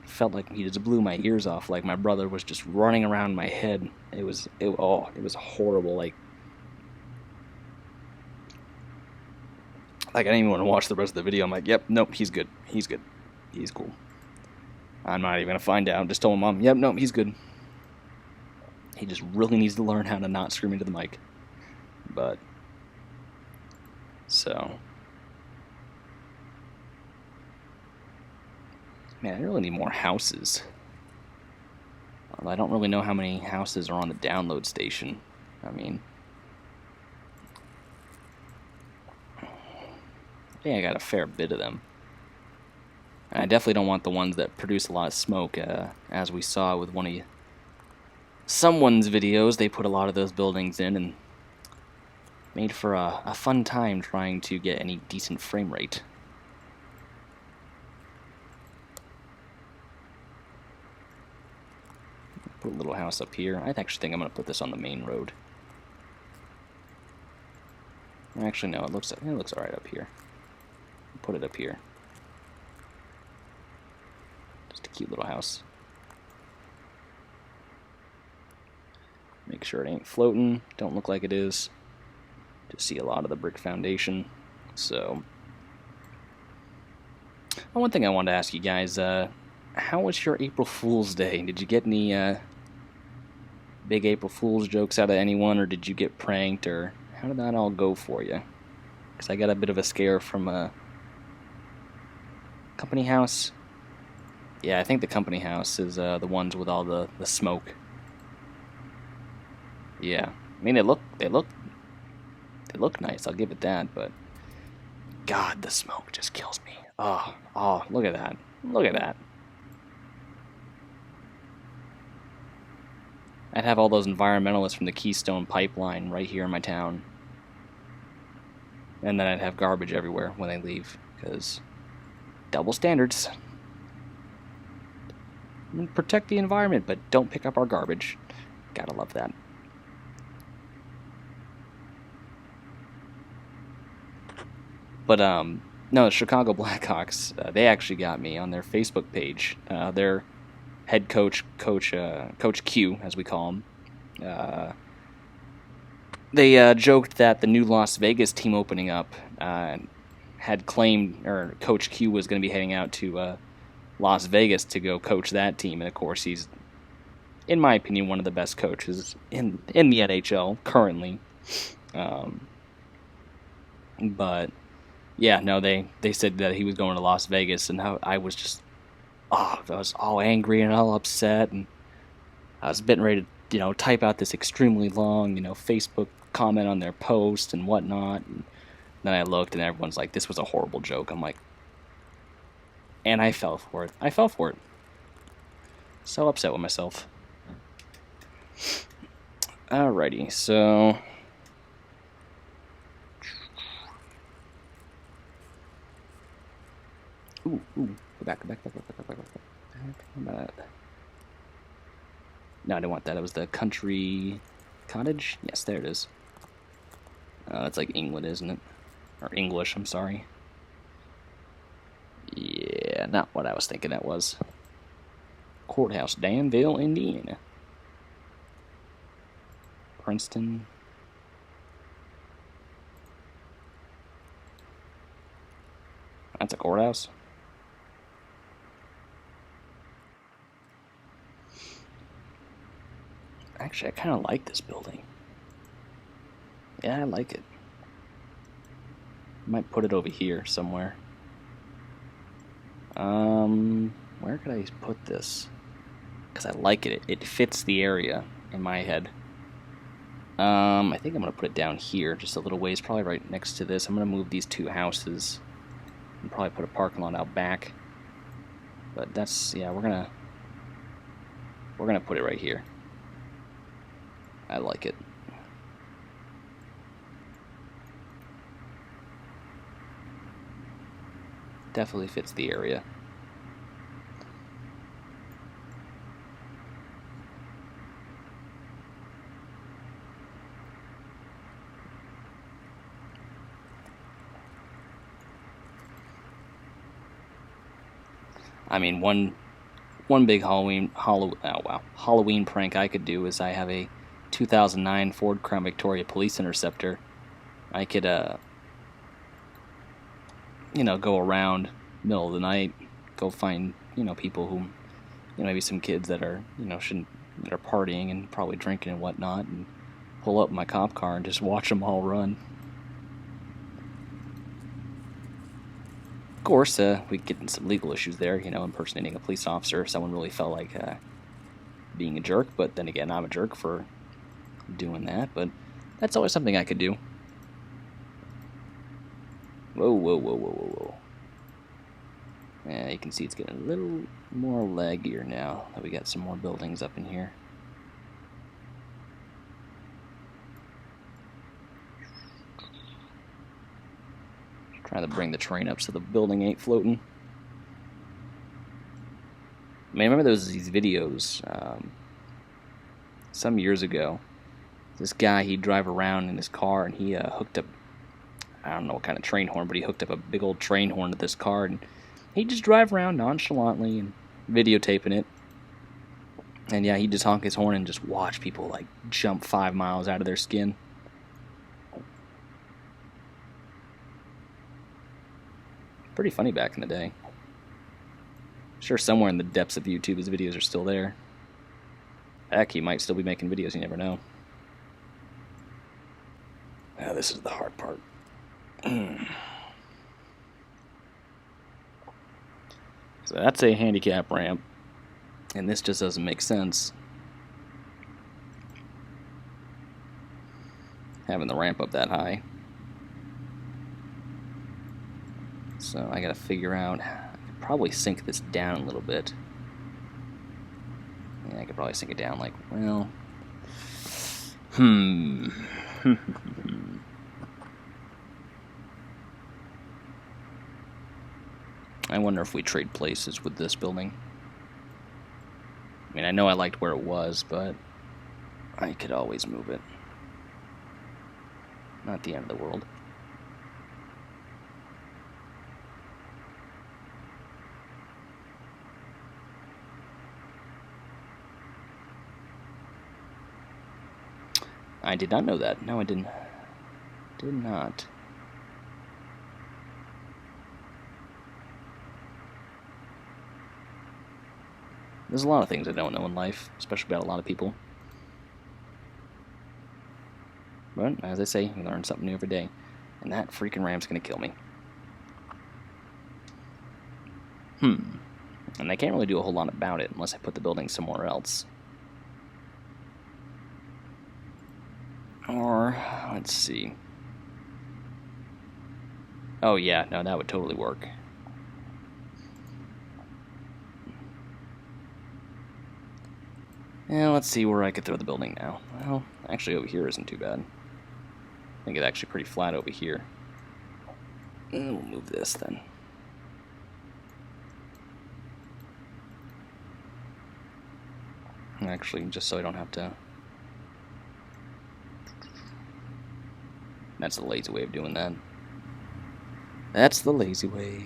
felt like he just blew my ears off, like my brother was just running around my head. It was horrible, like I didn't even want to watch the rest of the video. I'm like, yep, nope, he's good, he's cool. I'm not even gonna find out. Just told my mom, yep, nope, he's good. He just really needs to learn how to not scream into the mic. But, so. Man, I really need more houses. Although I don't really know how many houses are on the download station. I mean, I think I got a fair bit of them. And I definitely don't want the ones that produce a lot of smoke, as we saw with someone's videos. They put a lot of those buildings in and made for a fun time trying to get any decent frame rate. Put a little house up here. I actually think I'm going to put this on the main road. Actually, no, it looks alright up here. Put it up here. Just a cute little house. Make sure it ain't floating. Don't look like it is. Just see a lot of the brick foundation. So, one thing I wanted to ask you guys, how was your April Fool's Day? Did you get any big April Fool's jokes out of anyone, or did you get pranked, or how did that all go for you? Because I got a bit of a scare from a company house. Yeah, I think the company house is the ones with all the smoke. Yeah, I mean they look nice. I'll give it that, but God, the smoke just kills me. Oh, look at that. Look at that. I'd have all those environmentalists from the Keystone Pipeline right here in my town. And then I'd have garbage everywhere when they leave, because double standards. Protect the environment, but don't pick up our garbage. Gotta love that. But, no, the Chicago Blackhawks, they actually got me on their Facebook page. Their head coach, Coach Q, as we call him, they joked that the new Las Vegas team opening up had claimed, or Coach Q was going to be heading out to Las Vegas to go coach that team. And, of course, he's, in my opinion, one of the best coaches in the NHL currently. But, yeah, no, they said that he was going to Las Vegas, and I was just, I was all angry and all upset, and I was getting ready to, type out this extremely long, Facebook comment on their post and whatnot. And then I looked, and everyone's like, this was a horrible joke. I'm like, and I fell for it. So upset with myself. Alrighty, so Ooh, go back. No, I didn't want that. It was the country cottage. Yes, there it is. That's like England, isn't it? Or English, I'm sorry. Yeah, not what I was thinking that was. Courthouse, Danville, Indiana. Princeton. That's a courthouse. Actually, I kind of like this building. Yeah, I like it. Might put it over here somewhere. Where could I put this? Because I like it. It fits the area in my head. I think I'm going to put it down here, just a little ways, probably right next to this. I'm going to move these two houses and probably put a parking lot out back. But that's, yeah, we're going to put it right here. I like it. Definitely fits the area. I mean, one big Halloween prank I could do is I have a 2009 Ford Crown Victoria Police Interceptor. I could go around middle of the night, go find people who maybe some kids that are that are partying and probably drinking and whatnot, and pull up my cop car and just watch them all run. Of course, we get in some legal issues there, impersonating a police officer if someone really felt like being a jerk. But then again, I'm a jerk for doing that. But that's always something I could do. Whoa. Yeah, you can see it's getting a little more leggier now that we got some more buildings up in here. Trying to bring the train up so the building ain't floating. I mean, I remember there was these videos some years ago. This guy, he'd drive around in his car and he hooked up, I don't know what kind of train horn, but he hooked up a big old train horn to this car, and he'd just drive around nonchalantly and videotaping it. And yeah, he'd just honk his horn and just watch people like jump 5 miles out of their skin. Pretty funny back in the day. Sure, somewhere in the depths of YouTube his videos are still there. Heck, he might still be making videos, you never know. Now this is the hard part. So that's a handicap ramp, and this just doesn't make sense. Having the ramp up that high. So I gotta figure out, I could probably sink this down a little bit. Yeah, I could probably sink it down like, well, I wonder if we trade places with this building. I mean, I know I liked where it was, but I could always move it. Not the end of the world. I did not know that. No, I didn't. Did not. There's a lot of things I don't know in life, especially about a lot of people. But, as I say, you learn something new every day. And that freaking ramp's gonna kill me. And I can't really do a whole lot about it unless I put the building somewhere else. Or, let's see. Oh yeah, no, that would totally work. Yeah, let's see where I could throw the building now. Well, actually over here isn't too bad. I think it's actually pretty flat over here. And we'll move this then. Actually, just so I don't have to... That's the lazy way of doing that. That's the lazy way.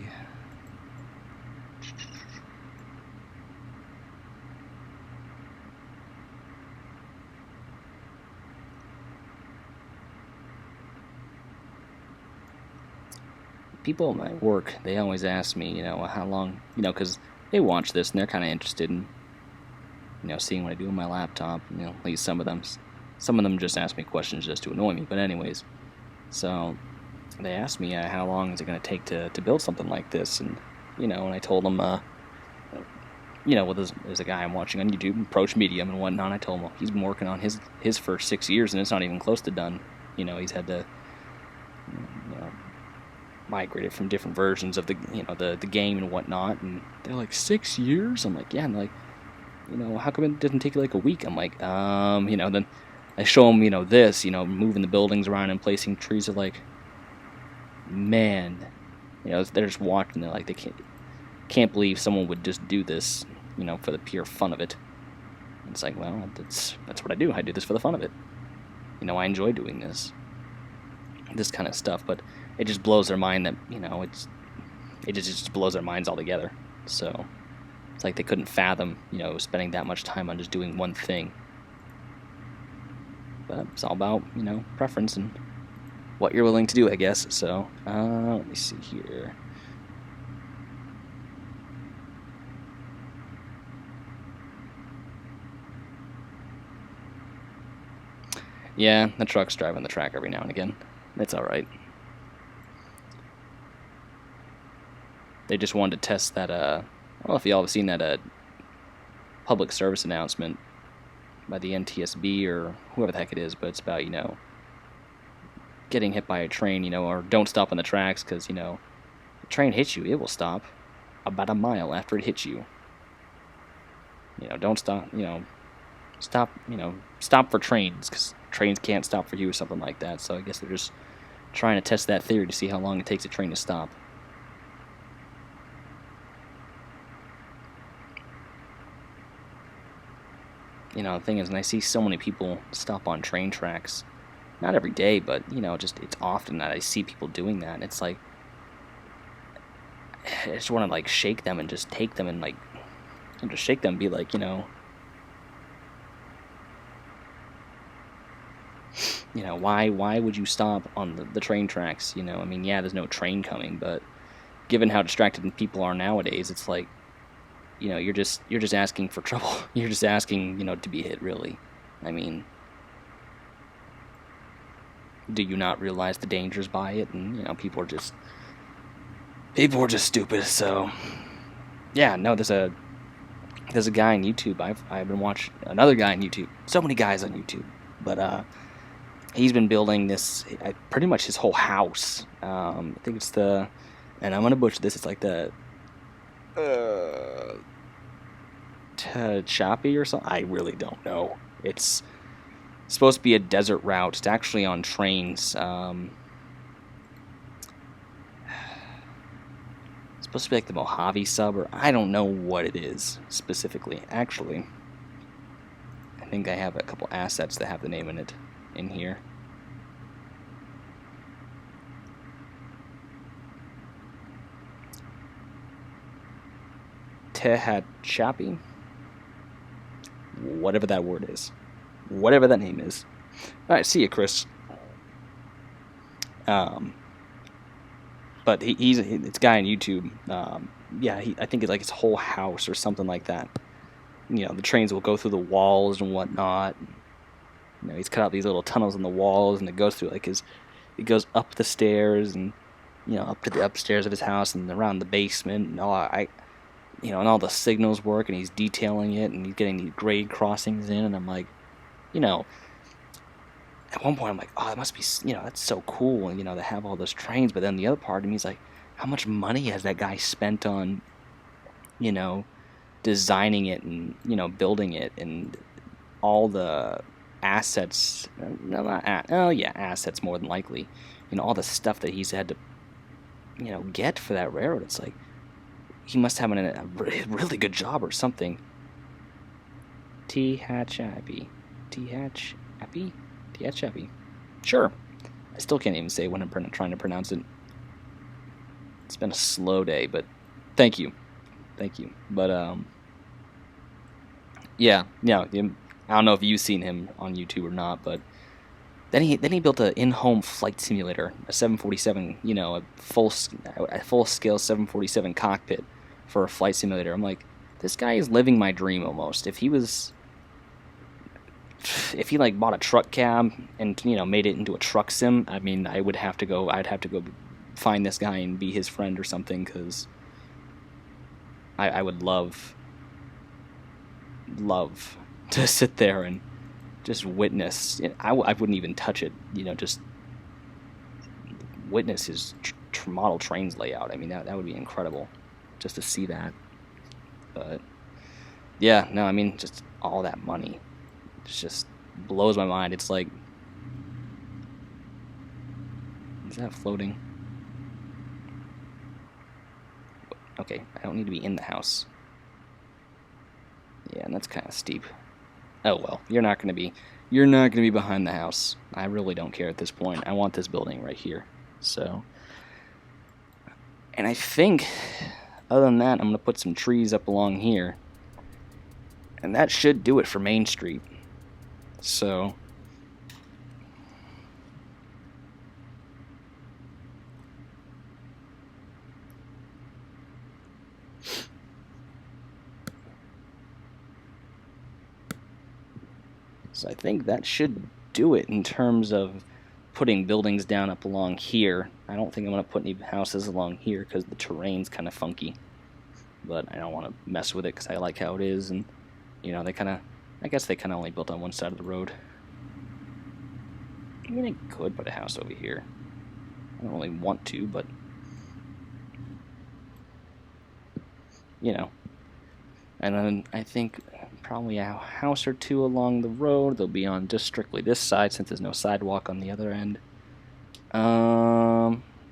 People at my work, they always ask me, how long, because they watch this and they're kind of interested in, seeing what I do on my laptop. At least some of them. Some of them just ask me questions just to annoy me. But anyways, so they asked me how long is it going to take to build something like this, and and I told them, well, there's a guy I'm watching on YouTube, Approach Medium and whatnot. I told him, well, he's been working on his first 6 years and it's not even close to done. He's had to, migrated from different versions of the the game and whatnot, and they're like 6 years. I'm like, yeah, and like, how come it didn't take you like a week? I'm like, then I show them, this, moving the buildings around and placing trees. Are like, man, they're just watching. They're like, they can't believe someone would just do this, for the pure fun of it. And it's like, well, that's what I do. I do this for the fun of it. I enjoy doing this kind of stuff, but it just blows their mind that, it just blows their minds altogether. So it's like they couldn't fathom, spending that much time on just doing one thing. But it's all about, preference and what you're willing to do, I guess. So, let me see here. Yeah, the truck's driving the track every now and again. It's alright. They just wanted to test that, I don't know if y'all have seen that public service announcement by the NTSB or whoever the heck it is, but it's about, getting hit by a train, or don't stop on the tracks because, the train hits you, it will stop about a mile after it hits you. Don't stop, stop for trains, because trains can't stop for you or something like that. So I guess they're just trying to test that theory to see how long it takes a train to stop. The thing is, and I see so many people stop on train tracks, not every day, but, just it's often that I see people doing that, and it's like, I just want to, like, shake them and just take them and, like, and just shake them and be like, why would you stop on the train tracks, I mean, yeah, there's no train coming, but given how distracted people are nowadays, it's like, you know, you're just asking for trouble. You're just asking, you know, to be hit, really. I mean, do you not realize the dangers by it? And, you know, people are just stupid. So yeah, no, there's a guy on YouTube. I've been watching another guy on YouTube. So many guys on YouTube, but he's been building this pretty much his whole house. I think it's and I'm gonna butcher this. It's like the Choppy or something. I really don't know. It's supposed to be a desert route. It's actually on Trainz. It's supposed to be like the Mojave sub, or I don't know what it is specifically. Actually, I think I have a couple assets that have the name in it in here. Tehachapi, whatever that word is, whatever that name is. All right, see you, Chris. But it's a guy on YouTube. Yeah, I think it's like his whole house or something like that. You know, the trains will go through the walls and whatnot. You know, he's cut out these little tunnels in the walls, and it goes through like it goes up the stairs and, you know, up to the upstairs of his house and around the basement and all. You know, and all the signals work, and he's detailing it, and he's getting these grade crossings in, and I'm like, you know, at one point I'm like, oh, that must be, you know, that's so cool, and, you know, to have all those trains. But then the other part of me is like, how much money has that guy spent on, you know, designing it and, you know, building it, and all the assets, assets more than likely, you know, all the stuff that he's had to, you know, get for that railroad. It's like, he must have a really good job or something. Tehachapi. Sure. I still can't even say when I'm trying to pronounce it. It's been a slow day, but thank you. But yeah. I don't know if you've seen him on YouTube or not, but then he built an in-home flight simulator, a 747, you know, a full-scale 747 cockpit for a flight simulator. I'm like, this guy is living my dream almost. If he like bought a truck cab and, you know, made it into a truck sim, I mean, I'd have to go find this guy and be his friend or something, because I would love to sit there and just witness. I wouldn't even touch it, you know, just witness his model trains layout. I mean, that would be incredible just to see that. But yeah, no, I mean, just all that money, it just blows my mind. It's like, is that floating? Okay, I don't need to be in the house. Yeah, and that's kind of steep. Oh well, you're not gonna be behind the house. I really don't care at this point. I want this building right here. So, and I think, other than that, I'm gonna put some trees up along here, and that should do it for Main Street. So, I think that should do it in terms of putting buildings down up along here. I don't think I'm going to put any houses along here because the terrain's kind of funky. But I don't want to mess with it because I like how it is. And, you know, I guess they kind of only built on one side of the road. I mean, I could put a house over here. I don't really want to, but, you know. And then I think probably a house or two along the road. They'll be on just strictly this side since there's no sidewalk on the other end.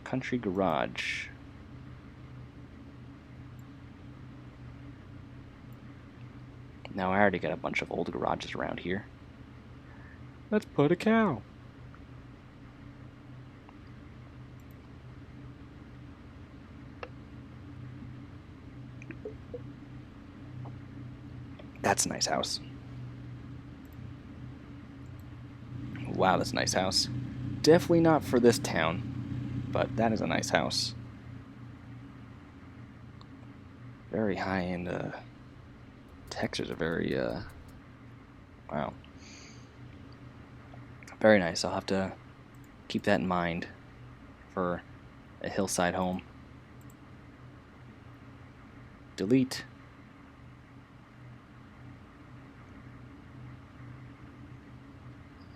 Country garage. Now I already got a bunch of old garages around here. Let's put a cow. That's a nice house. Wow, that's a nice house. Definitely not for this town, but that is a nice house. Very high-end textures are very, wow. Very nice. I'll have to keep that in mind for a hillside home. Delete.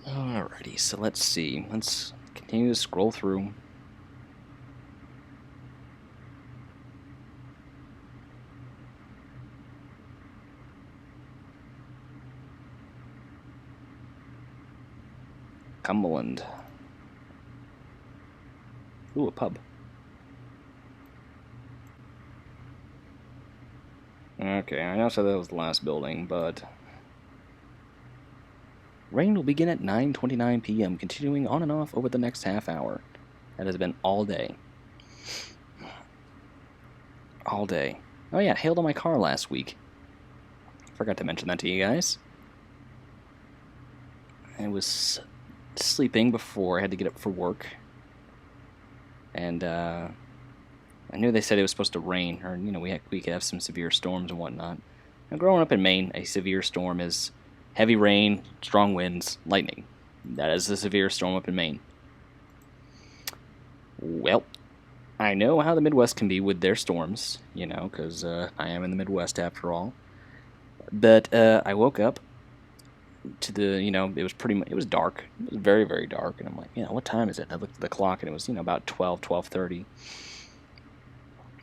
Alrighty, so let's see. Let's continue to scroll through. Cumberland. Ooh, a pub. Okay, I know so that was the last building, but rain will begin at 9:29 p.m., continuing on and off over the next half hour. That has been all day. All day. Oh yeah, hailed on my car last week. Forgot to mention that to you guys. I was sleeping before I had to get up for work. And I knew they said it was supposed to rain, or we could have some severe storms and whatnot. Now, growing up in Maine, a severe storm is heavy rain, strong winds, lightning. That is a severe storm up in Maine. Well, I know how the Midwest can be with their storms, because I am in the Midwest after all. But I woke up to the, it was dark. It was very, very dark. And I'm like, what time is it? And I looked at the clock, and it was, about 12:30.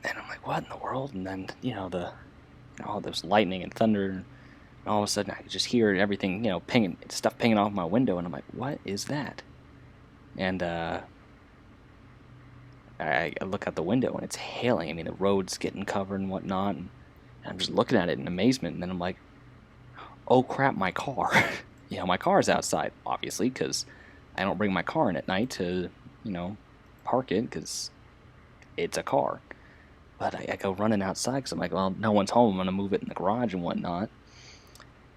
And I'm like, what in the world? And then, there's lightning and thunder, and all of a sudden I could just hear everything, pinging, stuff pinging off my window, and I'm like, what is that? And I look out the window, and it's hailing. I mean, the road's getting covered and whatnot, and I'm just looking at it in amazement, and then I'm like, oh crap, my car. My car's outside, obviously, because I don't bring my car in at night to, park it, because it's a car. But I go running outside, because I'm like, well, no one's home, I'm going to move it in the garage and whatnot.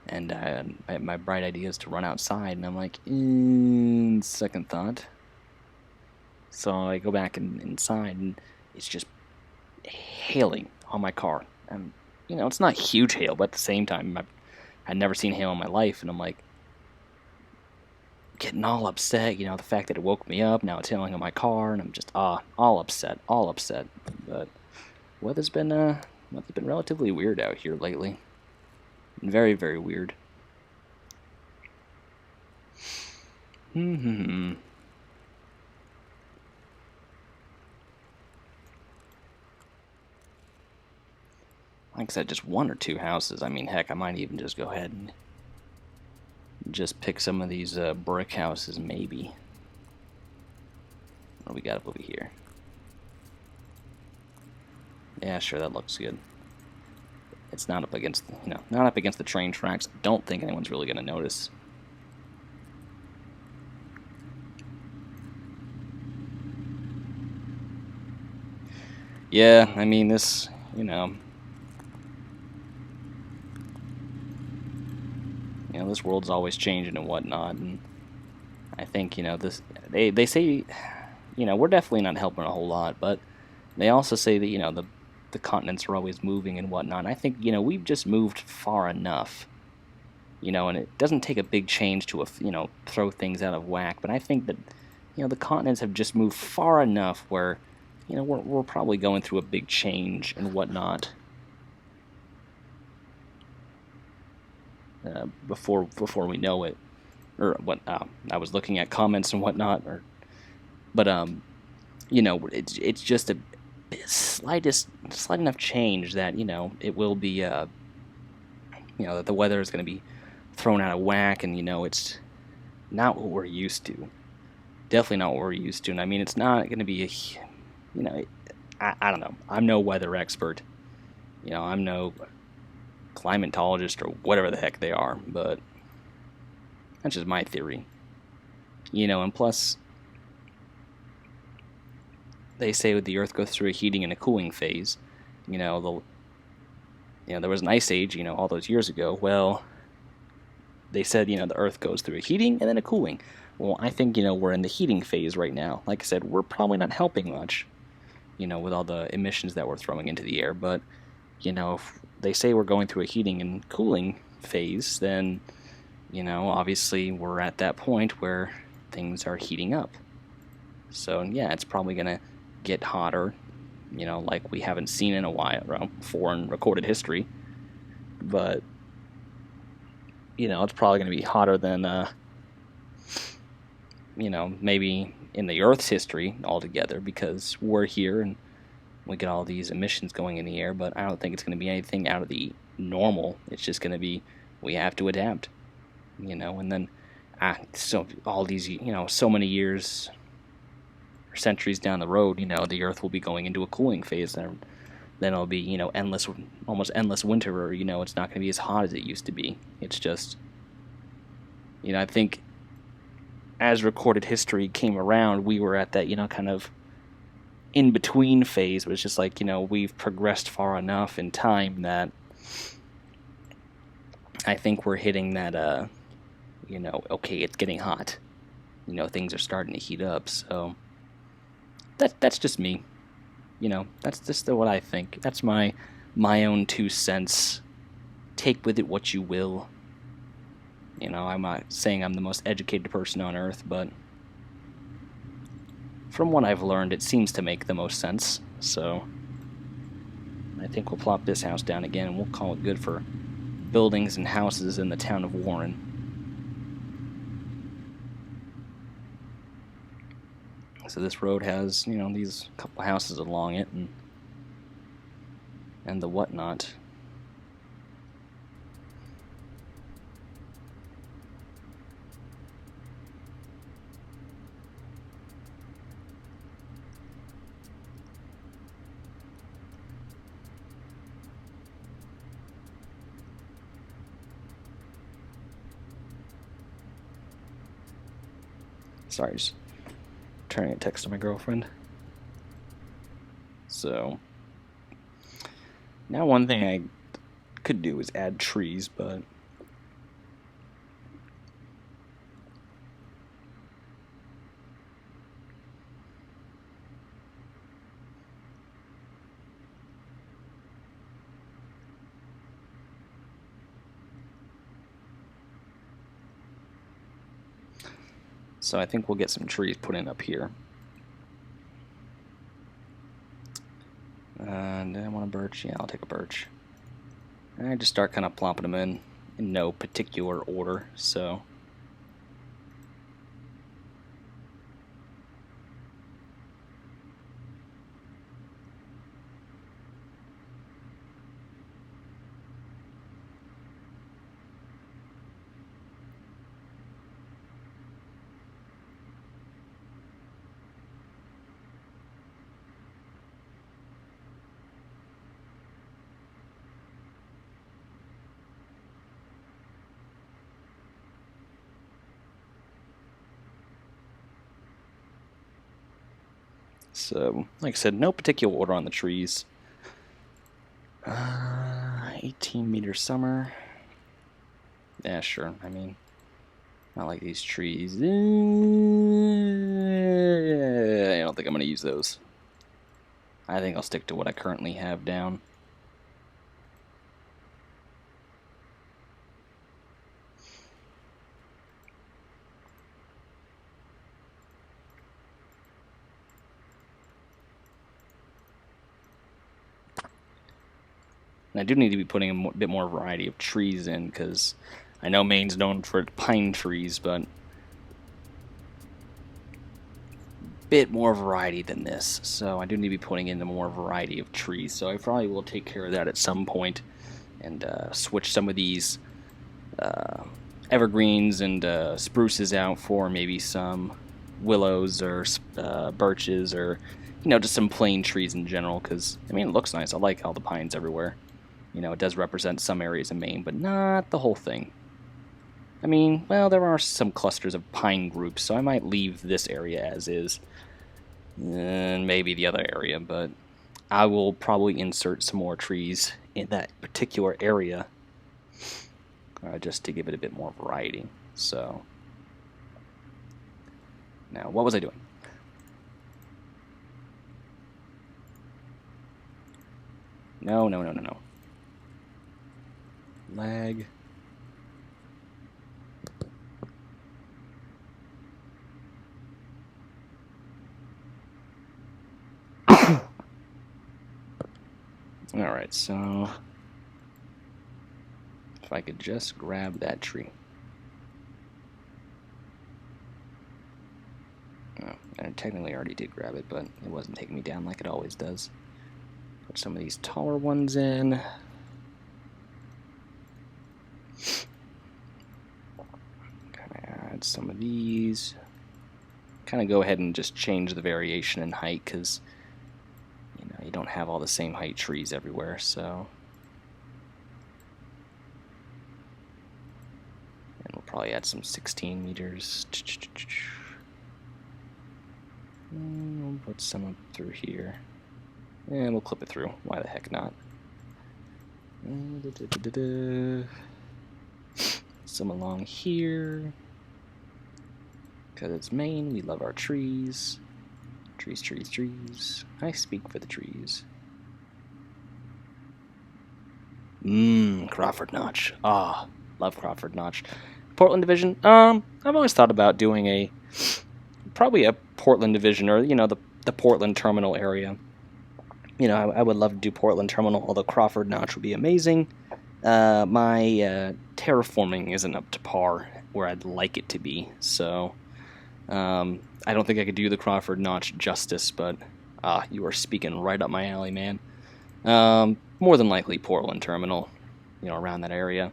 And my bright idea is to run outside, and I'm like, second thought. So I go back inside, and it's just hailing on my car. And, it's not huge hail, but at the same time, I'd never seen hail in my life, and I'm like, getting all upset, the fact that it woke me up, now it's hailing on my car, and I'm just, all upset. But weather's been relatively weird out here lately. Very, very weird. Like I said, just one or two houses. I mean, heck, I might even just go ahead and just pick some of these brick houses, maybe. What do we got up over here? Yeah, sure, that looks good. It's not up against, not up against the train tracks. I don't think anyone's really going to notice. Yeah, I mean, this, this world's always changing and whatnot, and I think, this, they say, we're definitely not helping a whole lot, but they also say that, the continents are always moving and whatnot. I think, we've just moved far enough, and it doesn't take a big change to, throw things out of whack, but I think that, the continents have just moved far enough where, we're probably going through a big change and whatnot. Before we know it, or what? I was looking at comments and whatnot, but it's just a slight enough change that it will be that the weather is going to be thrown out of whack, and it's not what we're used to. Definitely not what we're used to, and I mean it's not going to be I don't know. I'm no weather expert. I'm no climatologist or whatever the heck they are, but that's just my theory. And plus, they say the Earth goes through a heating and a cooling phase. There was an ice age, all those years ago. Well, they said, the Earth goes through a heating and then a cooling. Well, I think, we're in the heating phase right now. Like I said, we're probably not helping much, with all the emissions that we're throwing into the air, but you know, if they say we're going through a heating and cooling phase, then, you know, obviously we're at that point where things are heating up. So yeah, it's probably going to get hotter, you know, like we haven't seen in a while before in recorded history. But, you know, it's probably going to be hotter than, you know, maybe in the Earth's history altogether, because we're here and we get all these emissions going in the air. But I don't think it's going to be anything out of the normal. It's just going to be, we have to adapt, you know. And then so all these, you know, so many years or centuries down the road, you know, the Earth will be going into a cooling phase, and then it'll be, you know, almost endless winter, or, you know, it's not going to be as hot as it used to be. It's just, you know, I think as recorded history came around, we were at that, you know, kind of in between phase. But it's just like, you know, we've progressed far enough in time that I think we're hitting that, you know, okay, it's getting hot. You know, things are starting to heat up. So that's just me. You know, that's just what I think. That's my own 2 cents. Take with it what you will. You know, I'm not saying I'm the most educated person on Earth, but from what I've learned, it seems to make the most sense. So I think we'll plop this house down again, and we'll call it good for buildings and houses in the town of Warren. So this road has, you know, these couple houses along it, and the whatnot. Sorry, just turning a text to my girlfriend. So now one thing I could do is add trees, but so I think we'll get some trees put in up here. And I want a birch. Yeah, I'll take a birch. And I just start kind of plopping them in no particular order. So like I said, no particular order on the trees. 18-meter summer. Yeah, sure. I mean, I like these trees. I don't think I'm going to use those. I think I'll stick to what I currently have down. And I do need to be putting a bit more variety of trees in, because I know Maine's known for pine trees, but a bit more variety than this. So I do need to be putting in a more variety of trees. So I probably will take care of that at some point and switch some of these evergreens and spruces out for maybe some willows or birches, or, you know, just some plain trees in general, because, I mean, it looks nice. I like all the pines everywhere. You know, it does represent some areas of Maine, but not the whole thing. I mean, well, there are some clusters of pine groups, so I might leave this area as is, and maybe the other area, but I will probably insert some more trees in that particular area just to give it a bit more variety. So, now, what was I doing? No. lag. Alright, so if I could just grab that tree. Oh, I technically already did grab it, but it wasn't taking me down like it always does. Put some of these taller ones in. Kind of add some of these. Kind of go ahead and just change the variation in height, because you don't have all the same height trees everywhere, so. And we'll probably add some 16 meters. And we'll put some up through here. And we'll clip it through. Why the heck not? Some along here. Because it's Maine, we love our trees. Trees, trees, trees. I speak for the trees. Crawford Notch. Ah, love Crawford Notch. Portland Division. I've always thought about doing probably a Portland Division, or the Portland Terminal area. I would love to do Portland Terminal, although Crawford Notch would be amazing. My terraforming isn't up to par where I'd like it to be, so I don't think I could do the Crawford Notch justice, but you are speaking right up my alley, man. More than likely Portland Terminal, around that area.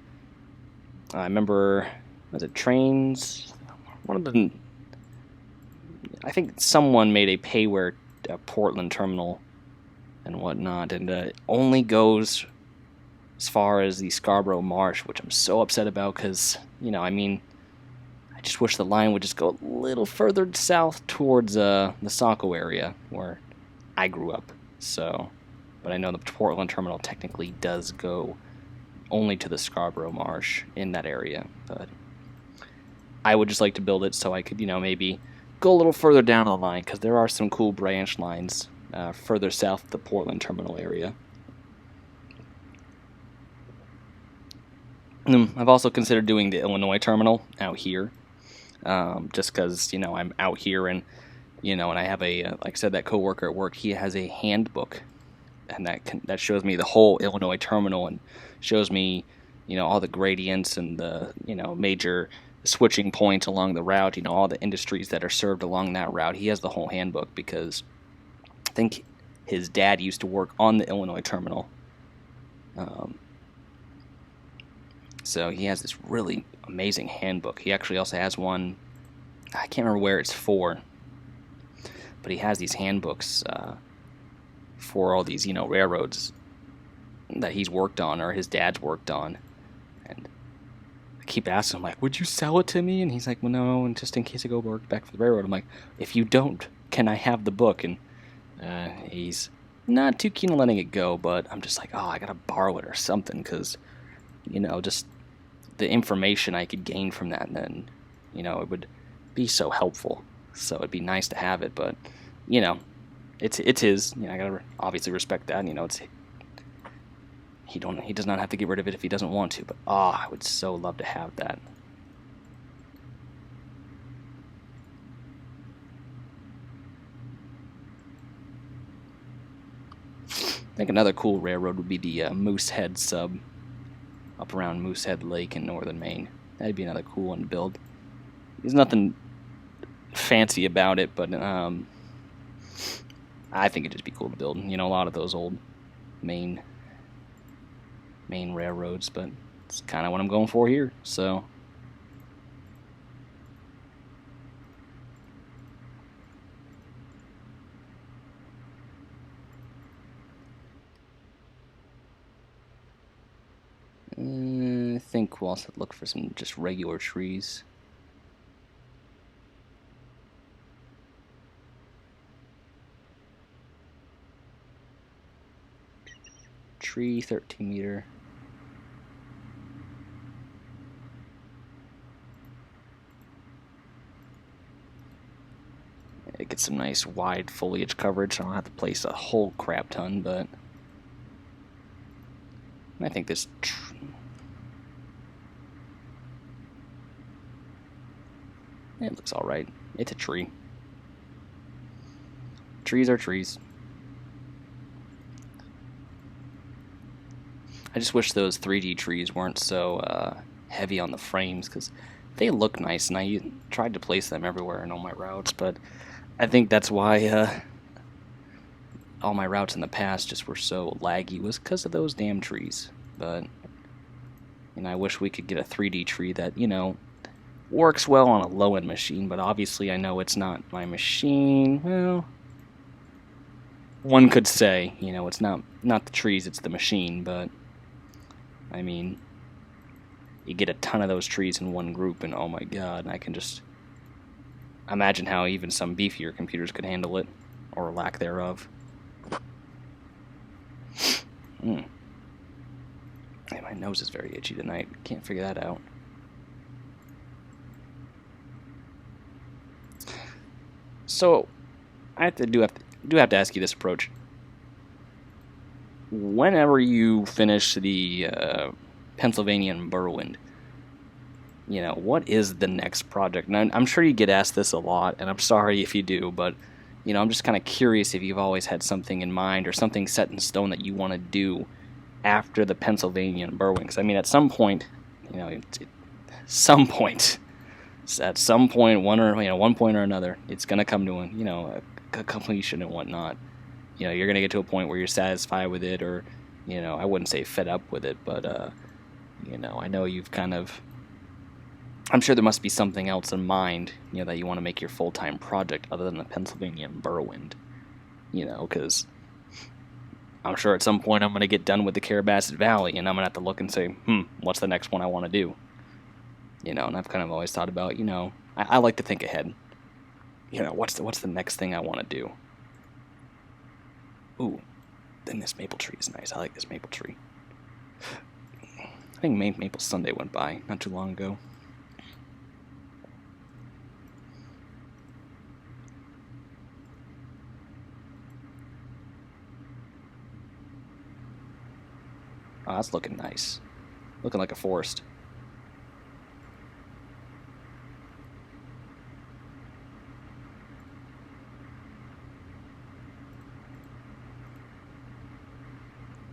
I remember, was it Trainz? One of the, I think someone made a payware Portland Terminal and whatnot, and it only goes as far as the Scarborough Marsh, which I'm so upset about, because, I just wish the line would just go a little further south towards the Saco area, where I grew up, so, but I know the Portland Terminal technically does go only to the Scarborough Marsh in that area, but I would just like to build it so I could, maybe go a little further down the line, because there are some cool branch lines further south of the Portland Terminal area. I've also considered doing the Illinois Terminal out here, just because, I'm out here, and, and I have like I said, that coworker at work, he has a handbook, and that shows me the whole Illinois Terminal, and shows me, all the gradients and the, major switching points along the route, all the industries that are served along that route. He has the whole handbook, because I think his dad used to work on the Illinois Terminal. So he has this really amazing handbook. He actually also has one, I can't remember where it's for, but he has these handbooks for all these, railroads that he's worked on, or his dad's worked on. And I keep asking him, like, would you sell it to me? And he's like, well, no, and just in case I go work back for the railroad. I'm like, if you don't, can I have the book? And he's not too keen on letting it go, but I'm just like, I gotta borrow it or something, because, just the information I could gain from that, and then, it would be so helpful. So it'd be nice to have it, but, it's his. I gotta obviously respect that. It's he does not have to get rid of it if he doesn't want to. But I would so love to have that. I think another cool railroad would be the Moosehead sub up around Moosehead Lake in northern Maine. That'd be another cool one to build. There's nothing fancy about it, but I think it'd just be cool to build. A lot of those old Maine railroads, but it's kind of what I'm going for here. So I think we'll also look for some just regular trees. Tree, 13 meter. It gets some nice wide foliage coverage. I don't have to place a whole crap ton, but I think this It looks alright. It's a tree. Trees are trees. I just wish those 3D trees weren't so heavy on the frames, because they look nice, and I tried to place them everywhere in all my routes, but I think that's why all my routes in the past just were so laggy, was because of those damn trees. But, you know, I wish we could get a 3D tree that, you know, works well on a low-end machine, but obviously I know it's not my machine. Well, one could say, you know, it's not the trees, it's the machine, but I mean, you get a ton of those trees in one group, and oh my god, I can just imagine how even some beefier computers could handle it, or lack thereof. Hey, my nose is very itchy tonight. Can't figure that out. So, I do have to ask you this approach. Whenever you finish the Pennsylvania and Berwind, you know, what is the next project? And I'm sure you get asked this a lot, and I'm sorry if you do, but, you know, I'm just kind of curious if you've always had something in mind or something set in stone that you want to do after the Pennsylvania and Berwind. Because, I mean, at some point, you know, at some point, one point or another, it's going to come to a completion and whatnot. You know, you're going to get to a point where you're satisfied with it, or, you know, I wouldn't say fed up with it, but, you know, I know you've kind of, I'm sure there must be something else in mind, you know, that you want to make your full-time project other than the Pennsylvania and Berwind, you know, because I'm sure at some point I'm going to get done with the Carrabassett Valley, and I'm going to have to look and say, what's the next one I want to do? You know, and I've kind of always thought about, you know, I like to think ahead. You know, what's the next thing I want to do? Ooh, then this maple tree is nice. I like this maple tree. I think Maple Sunday went by not too long ago. Oh, that's looking nice. Looking like a forest.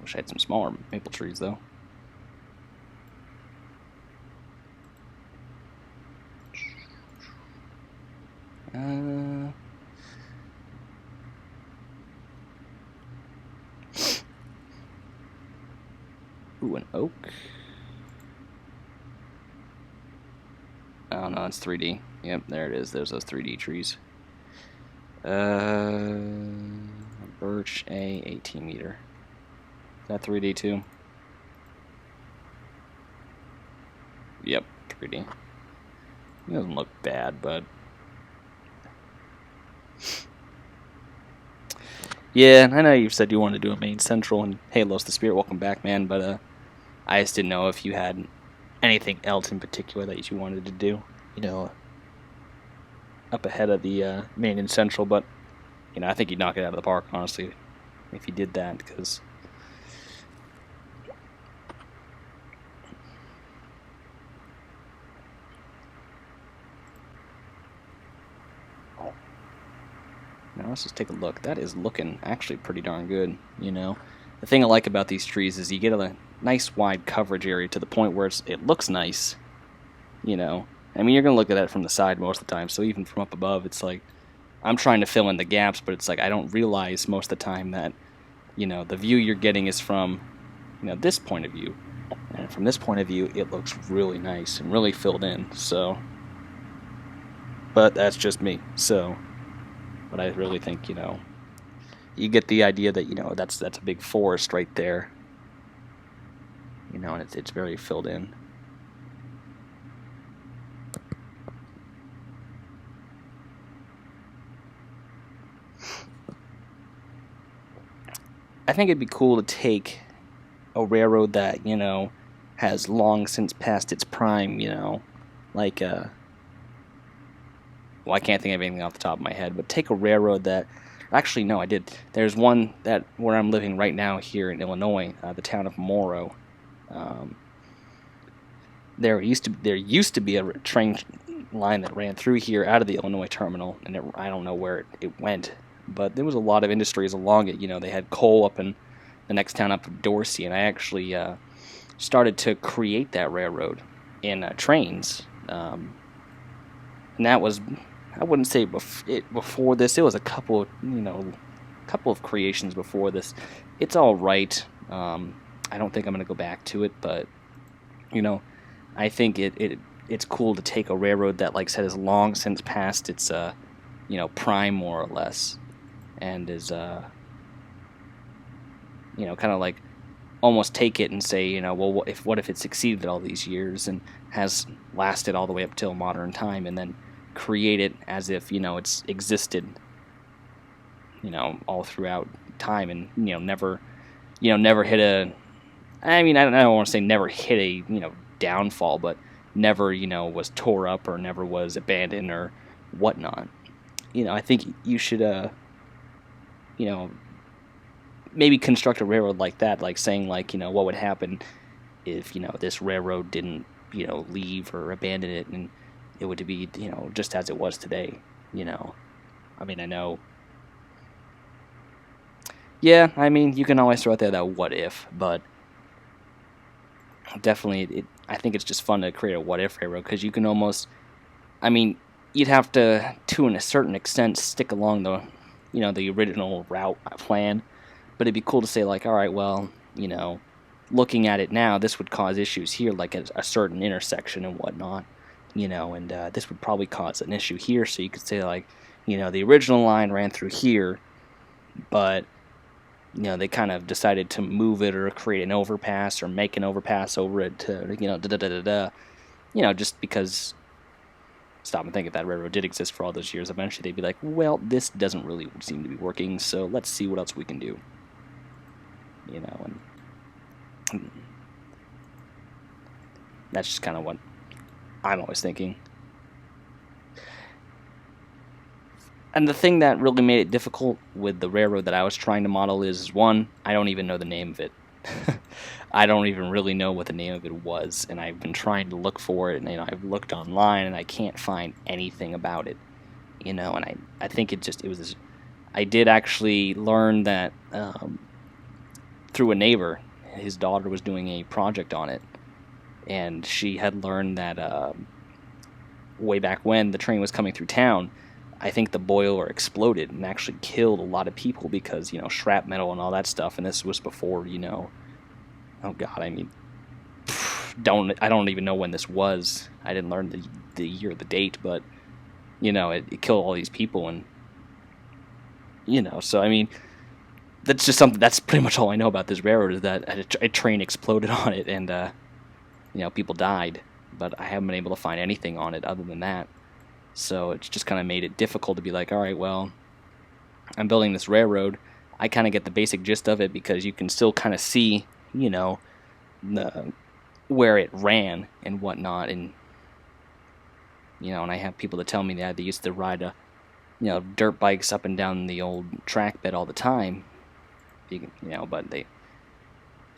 Wish I had some smaller maple trees, though. Ooh, an oak. Oh no, it's 3D. Yep, there it is. There's those 3D trees. Birch A 18 meter. Is that 3D too? Yep, 3D. It doesn't look bad, but yeah, I know you've said you wanted to do a main central, and hey, Los the Spirit, welcome back, man. But I just didn't know if you had anything else in particular that you wanted to do, you know, up ahead of the main and central. But you know, I think you'd knock it out of the park, honestly, if you did that, because now let's just take a look. That is looking actually pretty darn good, you know. The thing I like about these trees is you get a nice wide coverage area to the point where it looks nice, you know. I mean, you're going to look at it from the side most of the time, so even from up above, it's like, I'm trying to fill in the gaps, but it's like I don't realize most of the time that, you know, the view you're getting is from, you know, this point of view. And from this point of view, it looks really nice and really filled in, so. But that's just me, so. But I really think, you know, you get the idea that, you know, that's a big forest right there. You know, and it's very filled in. I think it'd be cool to take a railroad that, you know, has long since passed its prime, you know, like well, I can't think of anything off the top of my head, but take a railroad that, actually, no, I did. There's one that, where I'm living right now here in Illinois, the town of Morrow. There used to be a train line that ran through here out of the Illinois terminal, and I don't know where it went, but there was a lot of industries along it. They had coal up in the next town up in Dorsey, and I actually started to create that railroad in Trainz, and that was, I wouldn't say before this. It was a couple of creations before this. It's all right. I don't think I'm going to go back to it, but I think it's cool to take a railroad that, like I said, is long since past its prime, more or less, and is kind of like almost take it and say, well, what if it succeeded all these years and has lasted all the way up till modern time, and then create it as if it's existed all throughout time, and never hit a, I don't want to say never hit a downfall, but never was tore up or never was abandoned or whatnot. I think you should maybe construct a railroad like that, like saying what would happen if this railroad didn't leave or abandon it, and it would be just as it was today. I know. Yeah, you can always throw out there that what if, but definitely I think it's just fun to create a what if railroad, because you can almost, you'd have to a certain extent stick along the the original route plan, but it'd be cool to say all right, well, looking at it now, this would cause issues here, like at a certain intersection and whatnot, and this would probably cause an issue here, so you could say the original line ran through here, but they kind of decided to move it or create an overpass or make an overpass over it to, just because, stop and think, if that railroad did exist for all those years, eventually they'd be like, well, this doesn't really seem to be working, so let's see what else we can do. And that's just kind of what I'm always thinking. And the thing that really made it difficult with the railroad that I was trying to model is, one, I don't even know the name of it. I don't even really know what the name of it was, and I've been trying to look for it, and I've looked online, and I can't find anything about it. And I think it was this, I did actually learn that through a neighbor. His daughter was doing a project on it, and she had learned that way back when the train was coming through town, I think the boiler exploded and actually killed a lot of people because, shrapnel and all that stuff. And this was before, oh God, I don't even know when this was. I didn't learn the year or the date, but, it killed all these people. And, so, that's just something, that's pretty much all I know about this railroad, is that a train exploded on it and, people died. But I haven't been able to find anything on it other than that. So it's just kind of made it difficult to be like, all right, well, I'm building this railroad. I kind of get the basic gist of it because you can still kind of see, where it ran and whatnot. And, and I have people that tell me that they used to ride dirt bikes up and down the old track bed all the time, but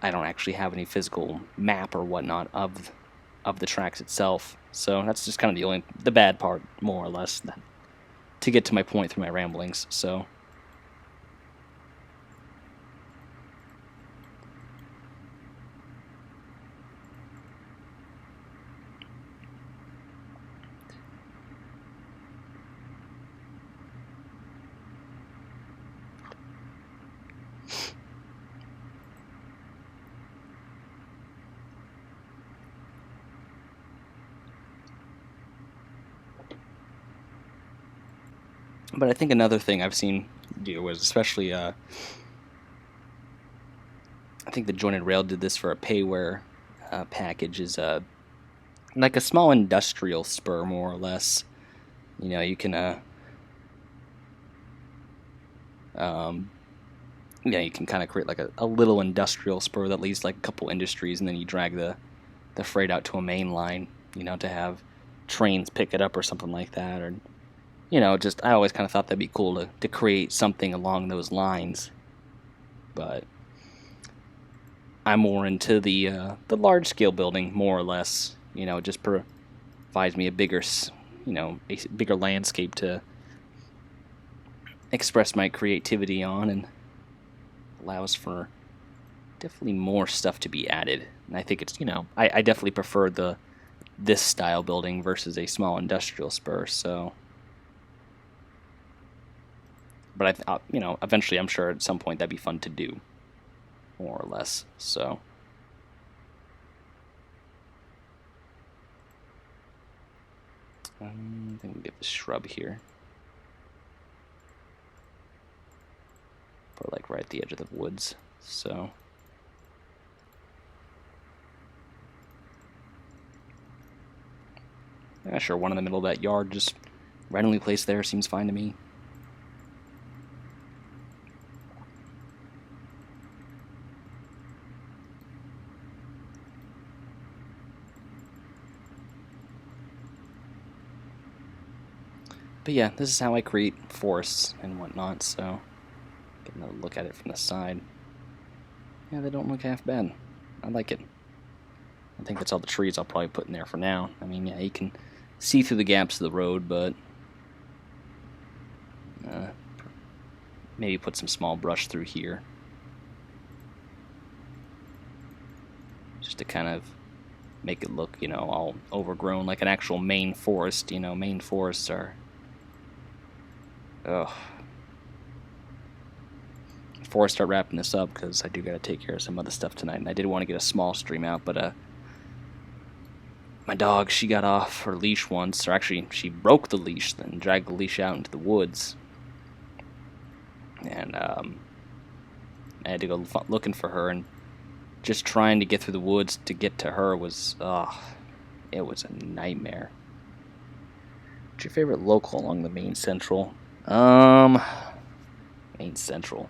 I don't actually have any physical map or whatnot of the tracks itself. So that's just kind of the bad part, more or less, to get to my point through my ramblings. So but I think another thing I've seen do was, especially, I think the Jointed Rail did this for a payware package, is like a small industrial spur, more or less. You can, you can kind of create like a little industrial spur that leads like a couple industries, and then you drag the freight out to a main line, to have trains pick it up or something like that, or just, I always kind of thought that'd be cool to create something along those lines. But I'm more into the large scale building, more or less. It just provides me a bigger you know, a bigger landscape to express my creativity on, and allows for definitely more stuff to be added. And I think it's, you know, I definitely prefer this style building versus a small industrial spur. So, but you know, eventually I'm sure at some point that'd be fun to do, more or less. So. I think we get the shrub here. Put like right at the edge of the woods. So. Yeah, sure, one in the middle of that yard, just randomly placed there, seems fine to me. But yeah, this is how I create forests and whatnot, so get another look at it from the side. Yeah, they don't look half bad. I like it. I think that's all the trees I'll probably put in there for now. I mean, yeah, you can see through the gaps of the road, but maybe put some small brush through here. Just to kind of make it look, you know, all overgrown, like an actual main forest. You know, main forests are... Ugh. Before I start wrapping this up, because I do got to take care of some other stuff tonight, and I did want to get a small stream out, but my dog, she got off her leash once, or actually she broke the leash, then dragged the leash out into the woods, and I had to go looking for her, and just trying to get through the woods to get to her was, it was a nightmare. What's your favorite local along the main central? Main central.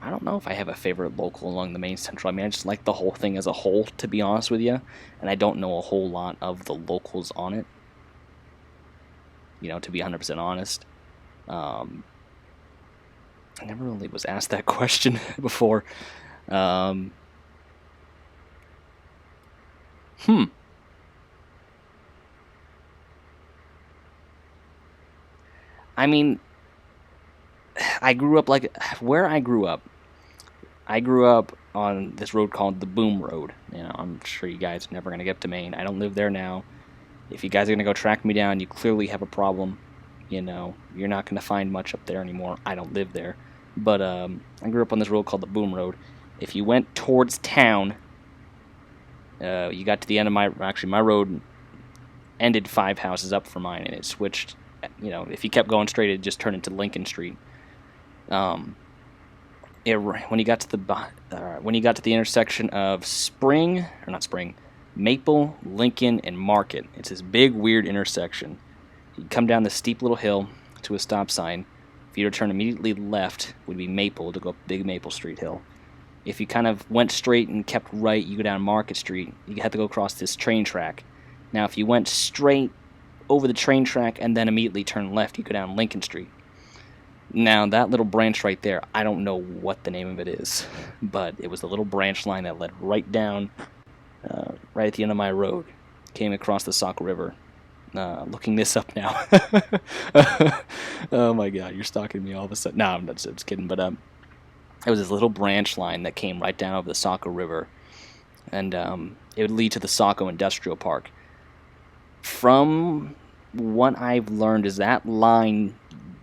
I don't know if I have a favorite local along the main central. I mean, I just like the whole thing as a whole, to be honest with you. And I don't know a whole lot of the locals on it. You know, to be 100% honest. I never really was asked that question before. I mean, I grew up where I grew up on this road called the Boom Road. You know, I'm sure you guys are never going to get to Maine. I don't live there now. If you guys are going to go track me down, you clearly have a problem. You know, you're not going to find much up there anymore. I don't live there. But I grew up on this road called the Boom Road. If you went towards town, you got to the end of my road ended 5 houses up from mine, and it switched. You know, if you kept going straight, it just turned into Lincoln Street. When you got to the intersection of Maple, Lincoln, and Market, it's this big weird intersection. You come down this steep little hill to a stop sign. If you were to turn immediately left, would be Maple to go up Big Maple Street Hill. If you kind of went straight and kept right, you go down Market Street. You have to go across this train track. Now, if you went straight over the train track and then immediately turn left, you go down Lincoln Street. Now, that little branch right there, I don't know what the name of it is, but it was the little branch line that led right down, right at the end of my road, came across the Sauk River. Looking this up now. Oh my God, you're stalking me all of a sudden. No, I'm just kidding, but it was this little branch line that came right down over the Saco River, and it would lead to the Saco Industrial Park. From what I've learned is that line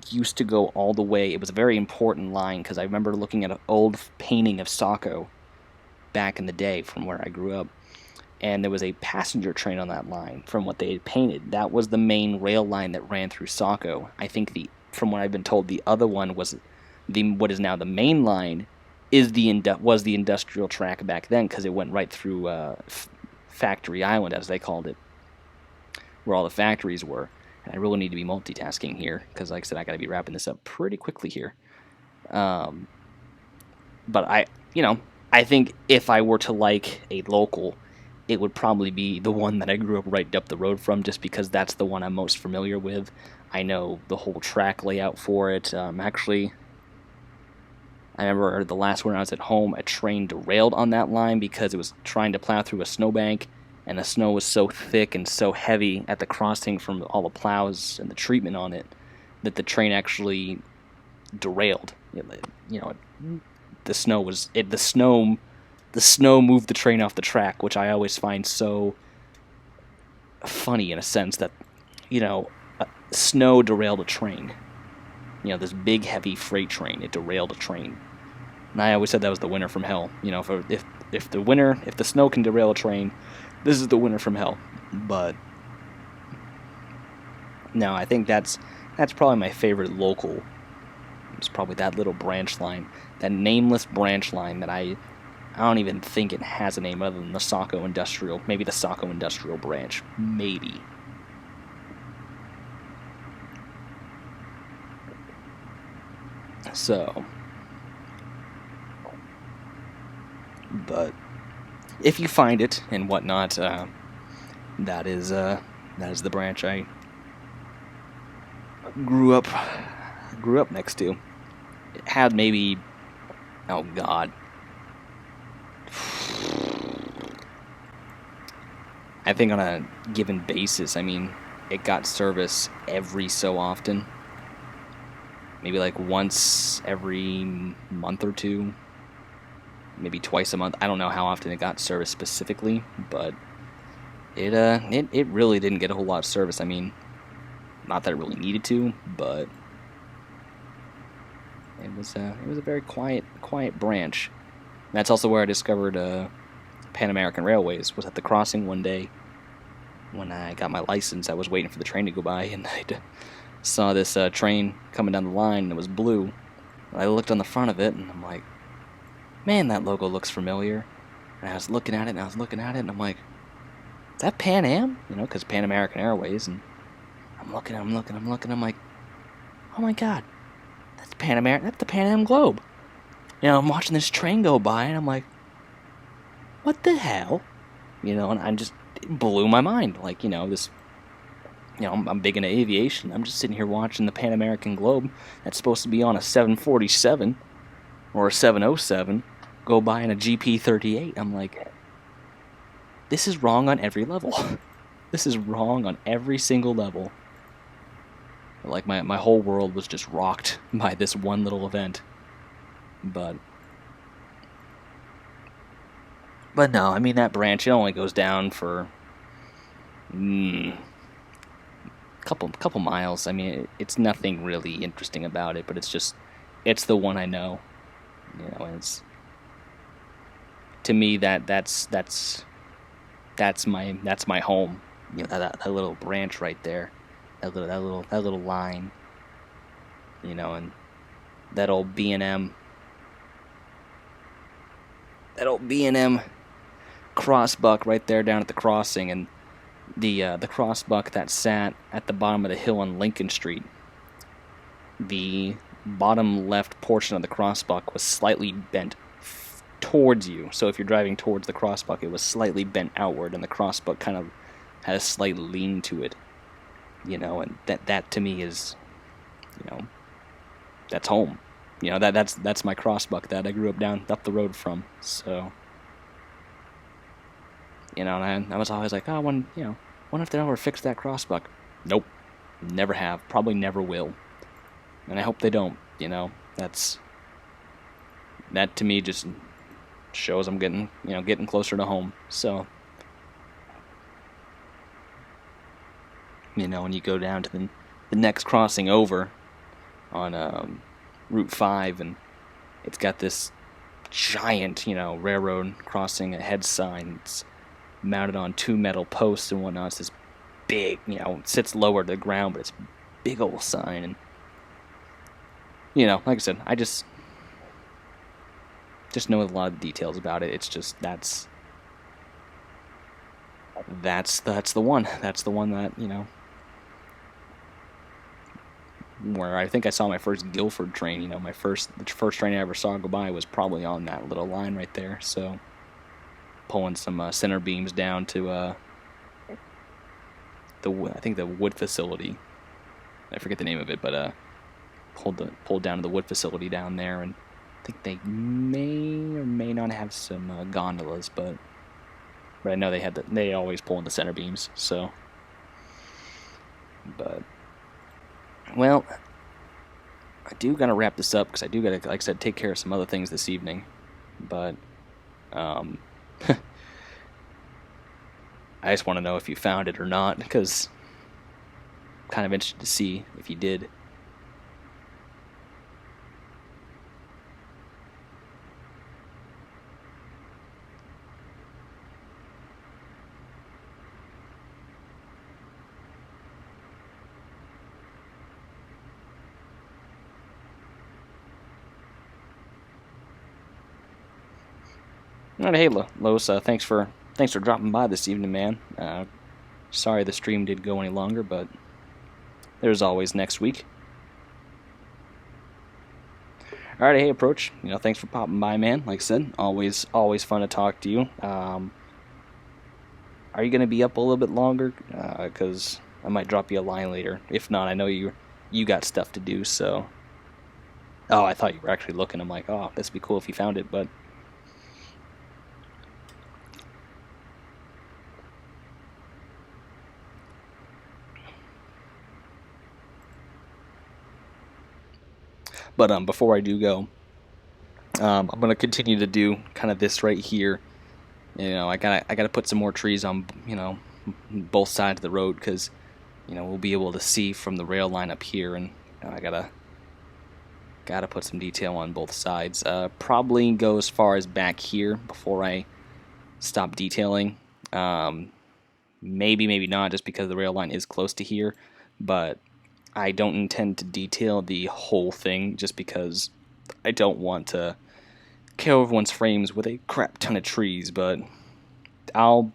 used to go all the way. It was a very important line because I remember looking at an old painting of Saco back in the day from where I grew up, and there was a passenger train on that line from what they had painted. That was the main rail line that ran through Saco. I think from what I've been told, the other one was what is now the main line was the industrial track back then, because it went right through Factory Island, as they called it, where all the factories were. And I really need to be multitasking here because, like I said, I got to be wrapping this up pretty quickly here. But I think if I were to like a local, it would probably be the one that I grew up right up the road from, just because that's the one I'm most familiar with. I know the whole track layout for it. Actually, I remember the last when I was at home, a train derailed on that line because it was trying to plow through a snowbank, and the snow was so thick and so heavy at the crossing from all the plows and the treatment on it that the train actually derailed. You know, the snow was it. The snow moved the train off the track, which I always find so funny in a sense that, snow derailed a train. This big, heavy freight train, it derailed a train. And I always said that was the winner from hell. If the snow can derail a train, this is the winner from hell. But no, I think that's probably my favorite local. It's probably that little branch line, that nameless branch line that I don't even think it has a name other than the Saco Industrial. Maybe the Saco Industrial branch. Maybe. So, but if you find it and whatnot, that is the branch I grew up next to. It had maybe, oh God, I think on a given basis, it got service every so often. Maybe like once every month or two, maybe twice a month. I don't know how often it got service specifically, but it really didn't get a whole lot of service. Not that it really needed to, but it was a very quiet branch. That's also where I discovered Pan American Railways. Was at the crossing one day when I got my license. I was waiting for the train to go by, and I saw this train coming down the line, and it was blue. I looked on the front of it, and I'm like, man, that logo looks familiar. And I was looking at it, and I'm like, is that Pan Am? Because Pan American Airways. And I'm looking, I'm like, oh my God, that's the Pan Am Globe. I'm watching this train go by, and I'm like, what the hell? And I just, it blew my mind. Like, this, I'm big into aviation. I'm just sitting here watching the Pan American Globe that's supposed to be on a 747 or a 707 go by in a GP38. I'm like, this is wrong on every level. This is wrong on every single level. Like, my whole world was just rocked by this one little event. But no, that branch, it only goes down for couple miles. It's nothing really interesting about it, but it's the one I know. And it's, to me, that's my home. That little branch right there, that little line. And that old B&M crossbuck right there down at the crossing, and the crossbuck that sat at the bottom of the hill on Lincoln Street. The bottom left portion of the crossbuck was slightly bent towards you. So if you're driving towards the crossbuck, it was slightly bent outward, and the crossbuck kind of had a slight lean to it. And that to me is, that's home. That's my crossbuck that I grew up the road from. So, and I was always like, oh, wonder if they'll ever fix that crossbuck. Nope, never have, probably never will, and I hope they don't. That to me just shows I'm getting closer to home. So, when you go down to the next crossing over on Route 5, and it's got this giant, railroad crossing ahead sign. It's mounted on 2 metal posts and whatnot. It's this big, it sits lower to the ground, but it's a big old sign. And, like I said, I just know a lot of details about it. It's just, that's the one. That's the one that, where I think I saw my first Guilford train. The first train I ever saw go by was probably on that little line right there. So, pulling some center beams down to I think the wood facility. I forget the name of it, but pulled down to the wood facility down there, and I think they may or may not have some gondolas, but I know they always pull in the center beams. So, but well, I do gotta wrap this up because I do gotta, like I said, take care of some other things this evening. But I just want to know if you found it or not, because I'm kind of interested to see if you did. All right, hey, Lois, thanks for dropping by this evening, man. Sorry the stream didn't go any longer, but there's always next week. All right, hey, Approach. Thanks for popping by, man. Like I said, always fun to talk to you. Are you gonna be up a little bit longer? Because I might drop you a line later. If not, I know you got stuff to do. So, oh, I thought you were actually looking. I'm like, oh, this would be cool if you found it, but. But before I do go, I'm gonna continue to do kind of this right here. I gotta put some more trees on both sides of the road, because we'll be able to see from the rail line up here, and I gotta put some detail on both sides. Probably go as far as back here before I stop detailing. Maybe not, just because the rail line is close to here, but I don't intend to detail the whole thing, just because I don't want to kill everyone's frames with a crap ton of trees. But I'll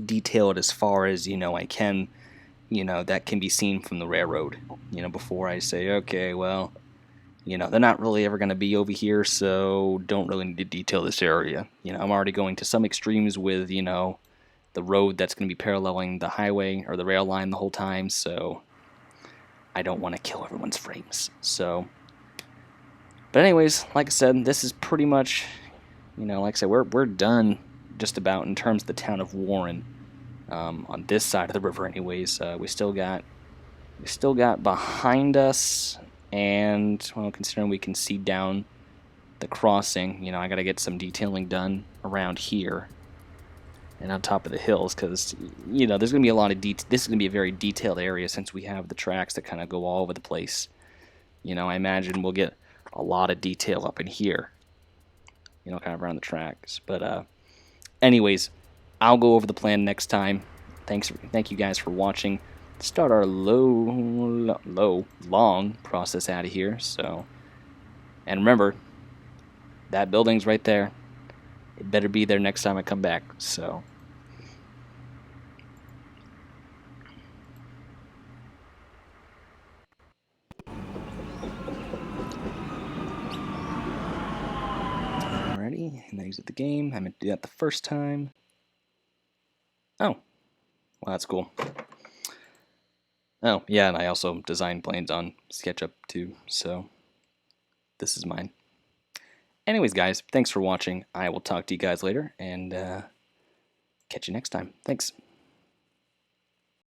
detail it as far as I can, that can be seen from the railroad, before I say, okay, well, they're not really ever going to be over here, so don't really need to detail this area. I'm already going to some extremes with the road that's going to be paralleling the highway or the rail line the whole time, so I don't want to kill everyone's frames. So, but anyways, like I said, this is pretty much, like I said, we're done just about in terms of the town of Warren. On this side of the river, anyways, we still got behind us, and well, considering we can see down the crossing, I got to get some detailing done around here and on top of the hills, because there's going to be a lot of this is going to be a very detailed area, since we have the tracks that kind of go all over the place. I imagine we'll get a lot of detail up in here, kind of around the tracks. But anyways, I'll go over the plan next time. Thank you guys for watching. Start our long process out of here. So, and remember, that building's right there. It better be there next time I come back. So. Alrighty, and exit the game. I meant to do that the first time. Oh, well, that's cool. Oh, yeah, and I also designed planes on SketchUp too, so this is mine. Anyways, guys, thanks for watching. I will talk to you guys later, and catch you next time. Thanks.